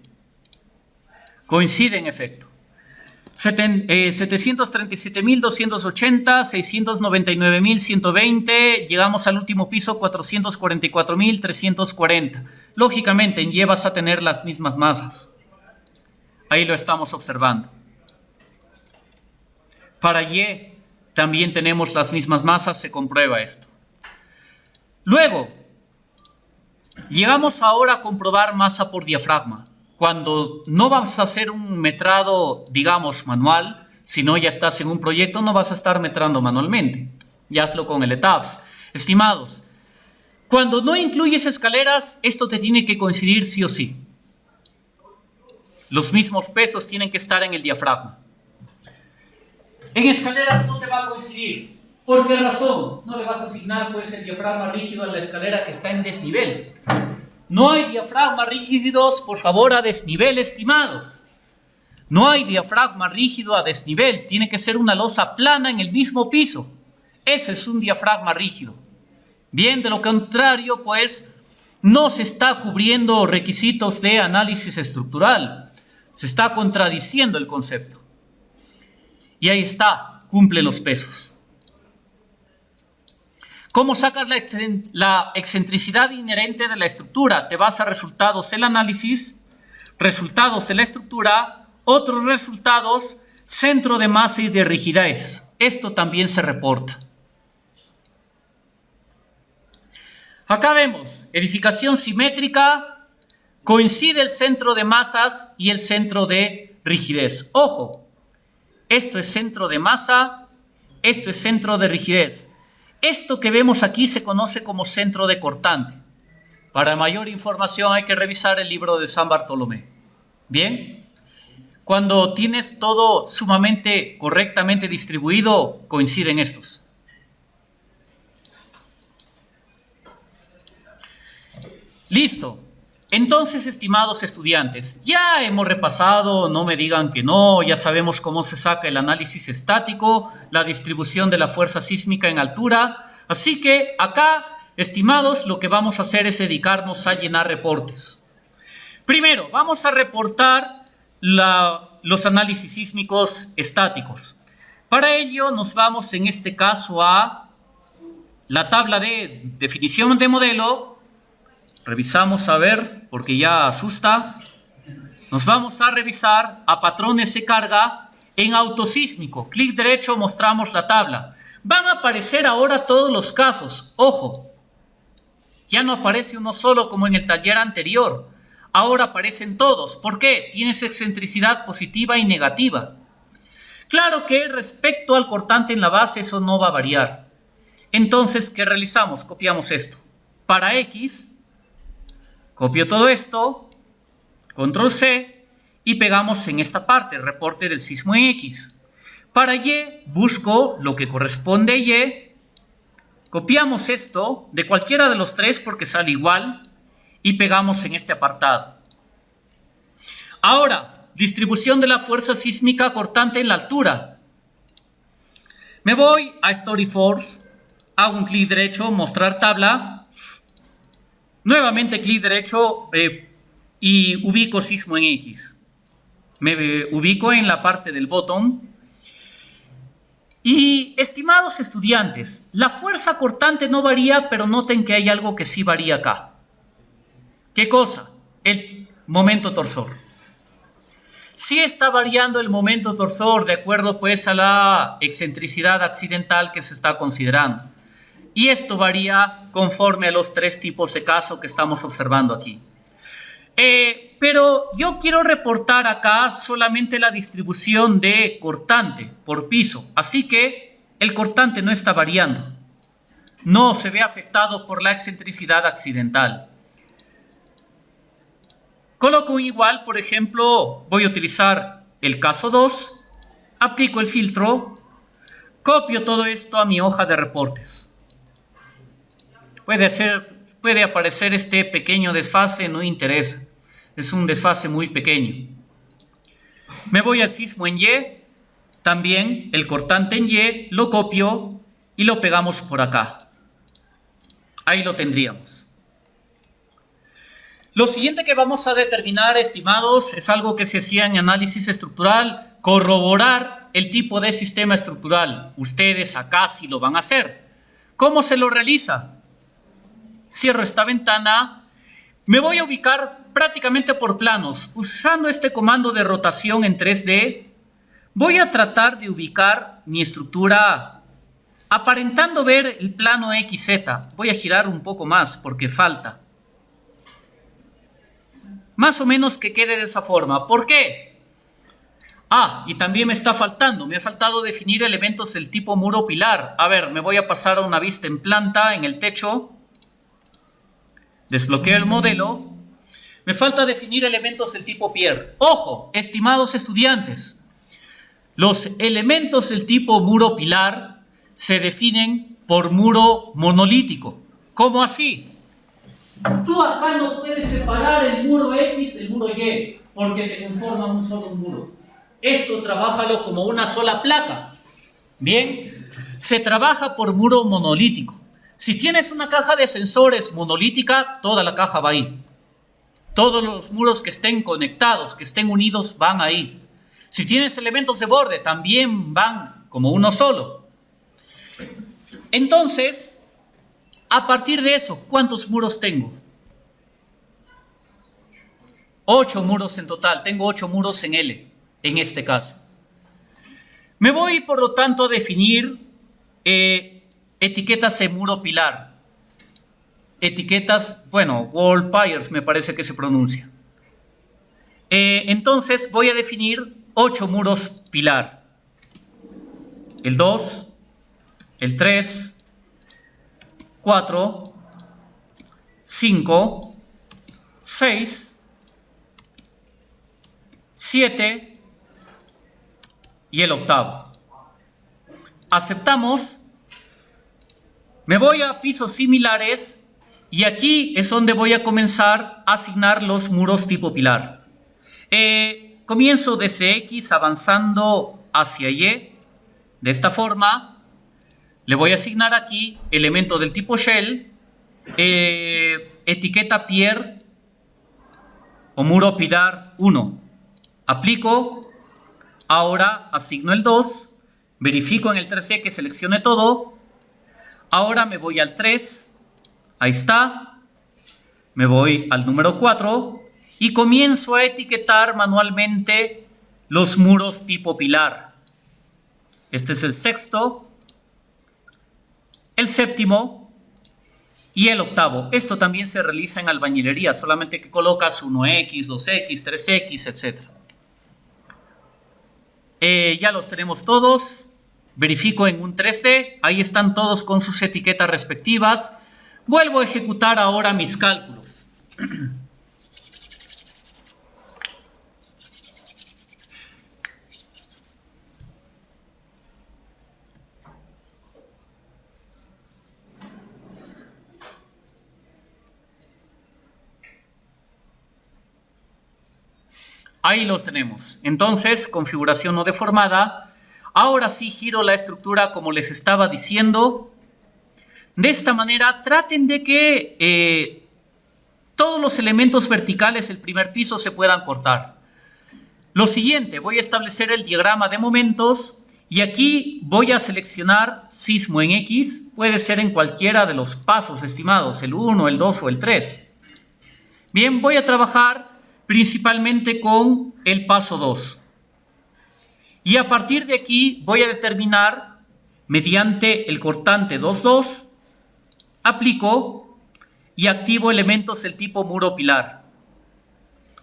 Coincide en efecto. 737.280, 699.120, llegamos al último piso 444.340. Lógicamente en Y vas a tener las mismas masas. Ahí lo estamos observando. Para Y también tenemos las mismas masas, se comprueba esto. Luego, llegamos ahora a comprobar masa por diafragma. Cuando no vas a hacer un metrado, digamos, manual, sino ya estás en un proyecto, no vas a estar metrando manualmente. Ya hazlo con el ETABS. Estimados, Cuando no incluyes escaleras, esto te tiene que coincidir sí o sí. Los mismos pesos tienen que estar en el diafragma. En escaleras no te va a coincidir. ¿Por qué razón? No le vas a asignar pues el diafragma rígido a la escalera que está en desnivel. No hay diafragma rígidos, por favor, a desnivel, estimados. No hay diafragma rígido a desnivel. Tiene que ser una losa plana en el mismo piso. Ese es un diafragma rígido. Bien, de lo contrario, pues, no se está cubriendo requisitos de análisis estructural. Se está contradiciendo el concepto. Y ahí está, cumple los pesos. ¿Cómo sacas la excentricidad inherente de la estructura? Te vas a resultados del análisis, resultados de la estructura, otros resultados, centro de masa y de rigidez. Esto también se reporta. Acá vemos, edificación simétrica, coincide el centro de masas y el centro de rigidez. Ojo, esto es centro de masa, esto es centro de rigidez. Esto que vemos aquí se conoce como centro de cortante. Para mayor información hay que revisar el libro de San Bartolomé. Bien, cuando tienes todo sumamente correctamente distribuido, coinciden estos. Listo. Entonces, estimados estudiantes, ya hemos repasado, no me digan que no, ya sabemos cómo se saca el análisis estático, la distribución de la fuerza sísmica en altura. Así que acá, estimados, lo que vamos a hacer es dedicarnos a llenar reportes. Primero, vamos a reportar los análisis sísmicos estáticos. Para ello, nos vamos en este caso a la tabla de definición de modelo. Revisamos a ver, porque ya asusta. Nos vamos a revisar a patrones de carga en autosísmico. Clic derecho, mostramos la tabla. Van a aparecer ahora todos los casos. Ojo, ya no aparece uno solo como en el taller anterior. Ahora aparecen todos. ¿Por qué? Tienes excentricidad positiva y negativa. Claro que respecto al cortante en la base eso no va a variar. Entonces, ¿qué realizamos? Copiamos esto. Para X, copio todo esto, control C, y pegamos en esta parte, reporte del sismo en X. Para Y, busco lo que corresponde a Y, copiamos esto de cualquiera de los tres porque sale igual, y pegamos en este apartado. Ahora, distribución de la fuerza sísmica cortante en la altura. Me voy a Story Force, hago un clic derecho, mostrar tabla. Nuevamente clic derecho y ubico sismo en X. Me ubico en la parte del botón. Y estimados estudiantes, la fuerza cortante no varía, pero noten que hay algo que sí varía acá. ¿Qué cosa? El momento torsor. Sí está variando el momento torsor de acuerdo pues a la excentricidad accidental que se está considerando. Y esto varía conforme a los tres tipos de caso que estamos observando aquí. Pero yo quiero reportar acá solamente la distribución de cortante por piso. Así que el cortante no está variando. No se ve afectado por la excentricidad accidental. Coloco un igual, por ejemplo, voy a utilizar el caso 2. Aplico el filtro. Copio todo esto a mi hoja de reportes. Puede aparecer este pequeño desfase, no interesa. Es un desfase muy pequeño. Me voy al sismo en Y. También el cortante en Y lo copio y lo pegamos por acá. Ahí lo tendríamos. Lo siguiente que vamos a determinar, estimados, es algo que se hacía en análisis estructural, corroborar el tipo de sistema estructural. Ustedes acá sí lo van a hacer. ¿Cómo se lo realiza? Cierro esta ventana, me voy a ubicar prácticamente por planos. Usando este comando de rotación en 3D, voy a tratar de ubicar mi estructura aparentando ver el plano XZ. Voy a girar un poco más porque falta. Más o menos que quede de esa forma. ¿Por qué? Y también me está faltando. Me ha faltado definir elementos del tipo muro pilar. A ver, me voy a pasar a una vista en planta en el techo. Desbloqueo el modelo. Me falta definir elementos del tipo Pierre. Ojo, estimados estudiantes, los elementos del tipo muro pilar se definen por muro monolítico. ¿Cómo así? Tú acá no puedes separar el muro X del muro Y porque te conforman un solo muro. Esto trabájalo como una sola placa. Bien, se trabaja por muro monolítico. Si tienes una caja de sensores monolítica, toda la caja va ahí. Todos los muros que estén conectados, que estén unidos, van ahí. Si tienes elementos de borde, también van como uno solo. Entonces, a partir de eso, ¿cuántos muros tengo? 8 muros en total. Tengo 8 muros en L, en este caso. Me voy, por lo tanto, a definir etiquetas en muro pilar. Etiquetas, bueno, wall piers me parece que se pronuncia. Entonces voy a definir 8 muros pilar. El 2, el 3, 4, 5, 6, 7 y el octavo. Aceptamos. Me voy a pisos similares y aquí es donde voy a comenzar a asignar los muros tipo pilar. Comienzo desde X avanzando hacia Y. De esta forma, le voy a asignar aquí elemento del tipo shell, etiqueta Pierre o muro pilar 1. Aplico. Ahora asigno el 2. Verifico en el 3C que seleccione todo. Ahora me voy al 3. Ahí está. Me voy al número 4 y comienzo a etiquetar manualmente los muros tipo pilar. Este es el sexto, el séptimo y el octavo. Esto también se realiza en albañilería, solamente que colocas 1X, 2X, 3X, etc. Ya los tenemos todos. Verifico en un 3D. Ahí están todos con sus etiquetas respectivas. Vuelvo a ejecutar ahora mis cálculos. Ahí los tenemos. Entonces, configuración no deformada. Ahora sí giro la estructura como les estaba diciendo. De esta manera, traten de que todos los elementos verticales del primer piso se puedan cortar. Lo siguiente, voy a establecer el diagrama de momentos y aquí voy a seleccionar sismo en X. Puede ser en cualquiera de los pasos estimados, el 1, el 2 o el 3. Bien, voy a trabajar principalmente con el paso 2. Y a partir de aquí voy a determinar mediante el cortante 2,2, aplico y activo elementos del tipo muro pilar.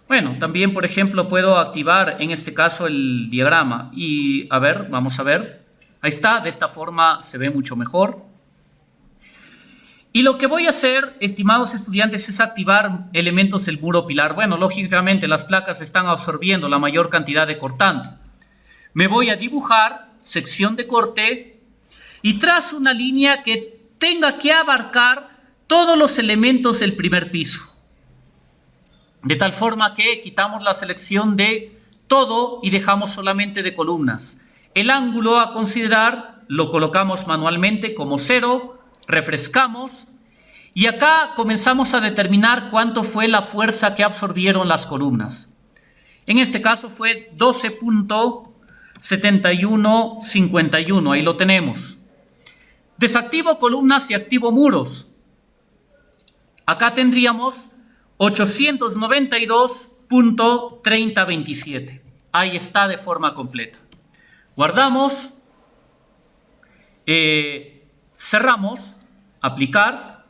Bueno, también por ejemplo puedo activar en este caso el diagrama y a ver, vamos a ver. Ahí está, de esta forma se ve mucho mejor. Y lo que voy a hacer, estimados estudiantes, es activar elementos del muro pilar. Bueno, lógicamente las placas están absorbiendo la mayor cantidad de cortante. Me voy a dibujar, sección de corte, y trazo una línea que tenga que abarcar todos los elementos del primer piso. De tal forma que quitamos la selección de todo y dejamos solamente de columnas. El ángulo a considerar lo colocamos manualmente como 0, refrescamos, y acá comenzamos a determinar cuánto fue la fuerza que absorbieron las columnas. En este caso fue 12.7151, ahí lo tenemos. Desactivo columnas y activo muros. Acá tendríamos 892.3027. Ahí está de forma completa. Guardamos, cerramos, aplicar,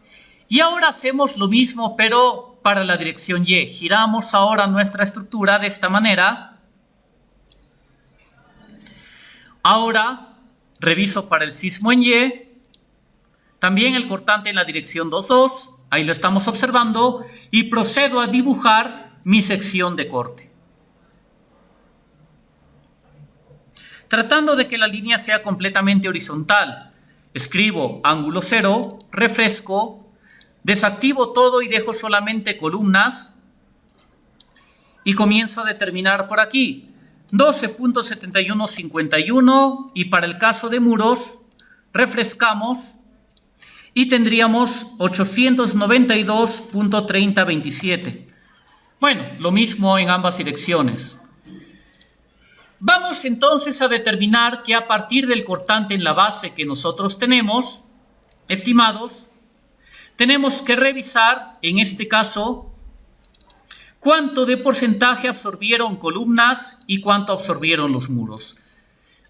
y ahora hacemos lo mismo pero para la dirección Y. Giramos ahora nuestra estructura de esta manera. Ahora reviso para el sismo en Y, también el cortante en la dirección 2,2, Ahí lo estamos observando y procedo a dibujar mi sección de corte. Tratando de que la línea sea completamente horizontal, escribo ángulo 0, refresco, desactivo todo y dejo solamente columnas y comienzo a determinar por aquí 12.7151 y para el caso de muros refrescamos y tendríamos 892.3027. Bueno, lo mismo en ambas direcciones. Vamos entonces a determinar que a partir del cortante en la base que nosotros tenemos, estimados, tenemos que revisar, en este caso, cuánto de porcentaje absorbieron columnas y cuánto absorbieron los muros.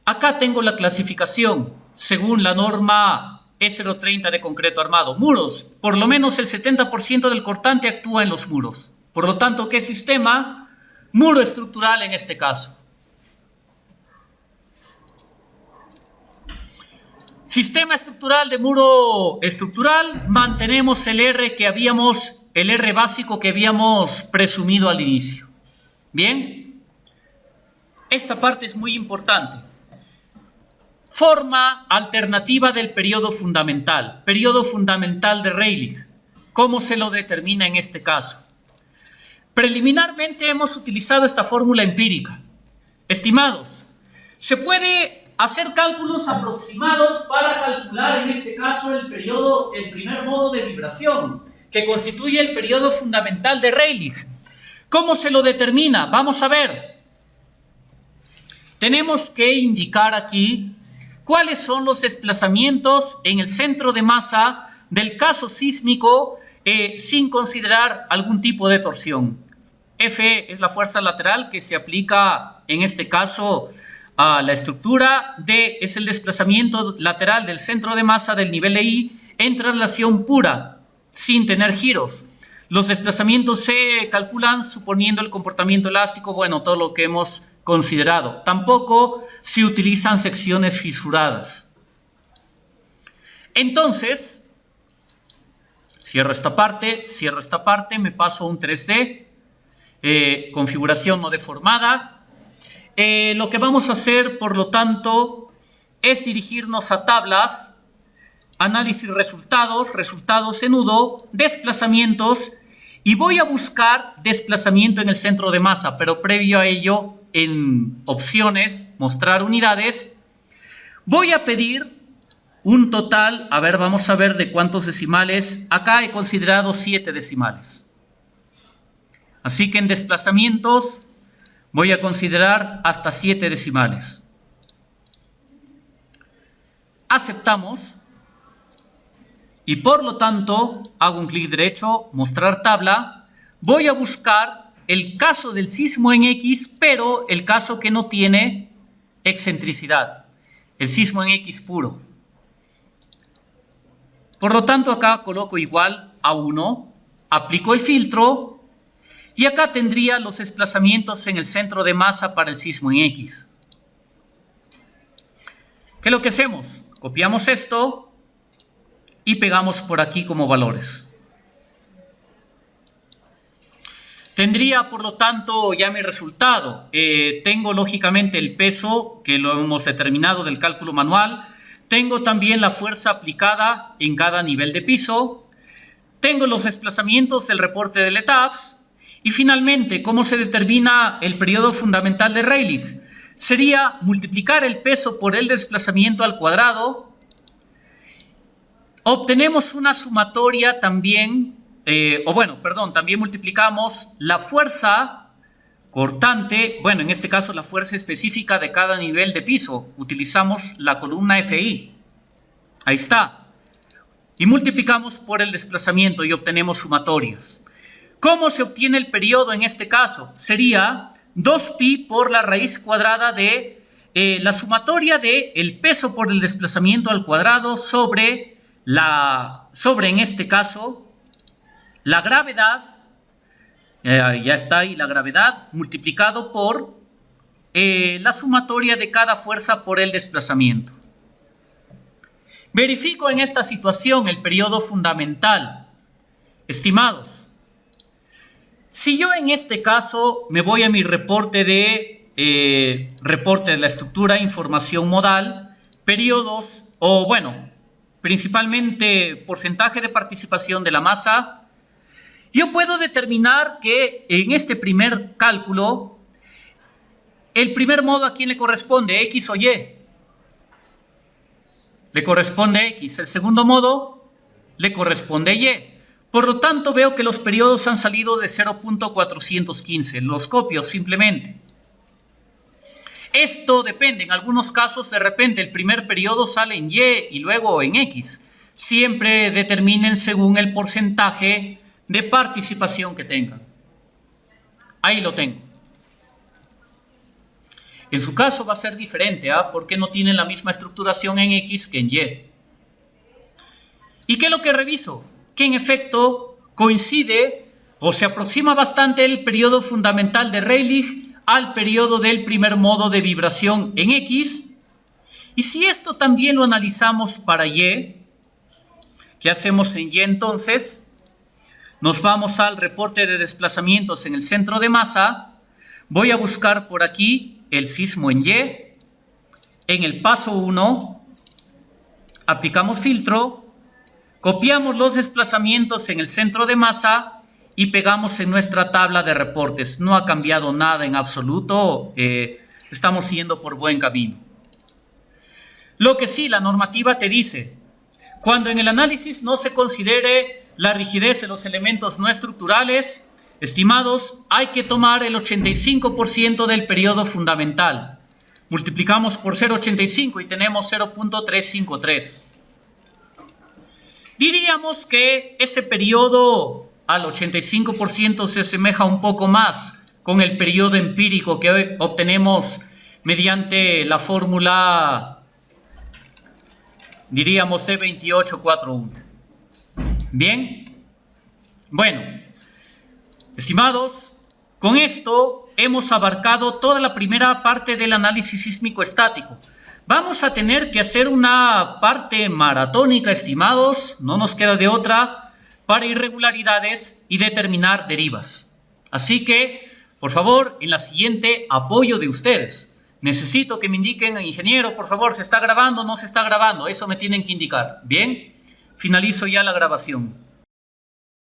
Acá tengo la clasificación según la norma E030 de concreto armado. Muros, por lo menos el 70% del cortante actúa en los muros. Por lo tanto, ¿qué sistema? Muro estructural en este caso. Sistema estructural de muro estructural, mantenemos el R básico que habíamos presumido al inicio. Bien, esta parte es muy importante. Forma alternativa del periodo fundamental de Rayleigh. ¿Cómo se lo determina en este caso? Preliminarmente hemos utilizado esta fórmula empírica. Estimados, se puede hacer cálculos aproximados para calcular en este caso el primer modo de vibración, que constituye el periodo fundamental de Rayleigh. ¿Cómo se lo determina? Vamos a ver. Tenemos que indicar aquí cuáles son los desplazamientos en el centro de masa del caso sísmico sin considerar algún tipo de torsión. F es la fuerza lateral que se aplica en este caso a la estructura. D es el desplazamiento lateral del centro de masa del nivel de I en traslación pura, sin tener giros. Los desplazamientos se calculan suponiendo el comportamiento elástico, bueno, todo lo que hemos considerado. Tampoco se utilizan secciones fisuradas. Entonces, cierro esta parte, me paso a un 3D, configuración no deformada. Lo que vamos a hacer, por lo tanto, es dirigirnos a tablas, análisis resultados en nudo, desplazamientos, y voy a buscar desplazamiento en el centro de masa, pero previo a ello, en opciones, mostrar unidades, voy a pedir un total, vamos a ver de cuántos decimales. Acá he considerado 7 decimales. Así que en desplazamientos voy a considerar hasta 7 decimales. Aceptamos. Y por lo tanto, hago un clic derecho, mostrar tabla. Voy a buscar el caso del sismo en X, pero el caso que no tiene excentricidad. El sismo en X puro. Por lo tanto, acá coloco igual a 1, aplico el filtro y acá tendría los desplazamientos en el centro de masa para el sismo en X. ¿Qué es lo que hacemos? Copiamos esto y pegamos por aquí como valores. Tendría, por lo tanto, ya mi resultado. Tengo, lógicamente, el peso, que lo hemos determinado del cálculo manual. Tengo también la fuerza aplicada en cada nivel de piso. Tengo los desplazamientos del reporte de LETAPS. Y finalmente, ¿cómo se determina el periodo fundamental de Rayleigh? Sería multiplicar el peso por el desplazamiento al cuadrado. Obtenemos una sumatoria también, también multiplicamos la fuerza cortante, en este caso la fuerza específica de cada nivel de piso. Utilizamos la columna FI. Ahí está. Y multiplicamos por el desplazamiento y obtenemos sumatorias. ¿Cómo se obtiene el periodo en este caso? Sería 2pi por la raíz cuadrada de la sumatoria de el peso por el desplazamiento al cuadrado sobre en este caso, la gravedad, ya está ahí la gravedad, multiplicado por la sumatoria de cada fuerza por el desplazamiento. Verifico en esta situación el periodo fundamental. Estimados, si yo en este caso me voy a mi reporte de la estructura información modal, periodos o bueno, principalmente porcentaje de participación de la masa, yo puedo determinar que en este primer cálculo, el primer modo a quién le corresponde, X o Y. Le corresponde X. El segundo modo le corresponde Y. Por lo tanto, veo que los periodos han salido de 0.415. Los copio simplemente. Esto depende. En algunos casos, de repente, el primer periodo sale en Y y luego en X. Siempre determinen según el porcentaje de participación que tengan. Ahí lo tengo. En su caso va a ser diferente, porque no tienen la misma estructuración en X que en Y. ¿Y qué es lo que reviso? Que en efecto coincide o se aproxima bastante el periodo fundamental de Rayleigh al periodo del primer modo de vibración en X. Y si esto también lo analizamos para Y, ¿qué hacemos en Y entonces? Nos vamos al reporte de desplazamientos en el centro de masa. Voy a buscar por aquí el sismo en Y. En el paso 1, aplicamos filtro. Copiamos los desplazamientos en el centro de masa y pegamos en nuestra tabla de reportes. No ha cambiado nada en absoluto. Estamos yendo por buen camino. Lo que sí, la normativa te dice, cuando en el análisis no se considere la rigidez de los elementos no estructurales, estimados, hay que tomar el 85% del periodo fundamental. Multiplicamos por 0,85 y tenemos 0.353. Diríamos que ese periodo al 85% se asemeja un poco más con el periodo empírico que obtenemos mediante la fórmula, diríamos, de 2841. Bien, bueno, estimados, con esto hemos abarcado toda la primera parte del análisis sísmico estático. Vamos a tener que hacer una parte maratónica, estimados, no nos queda de otra, para irregularidades y determinar derivas. Así que, por favor, en la siguiente, apoyo de ustedes. Necesito que me indiquen, ingeniero, por favor, ¿se está grabando o no se está grabando? Eso me tienen que indicar. Bien, finalizo ya la grabación.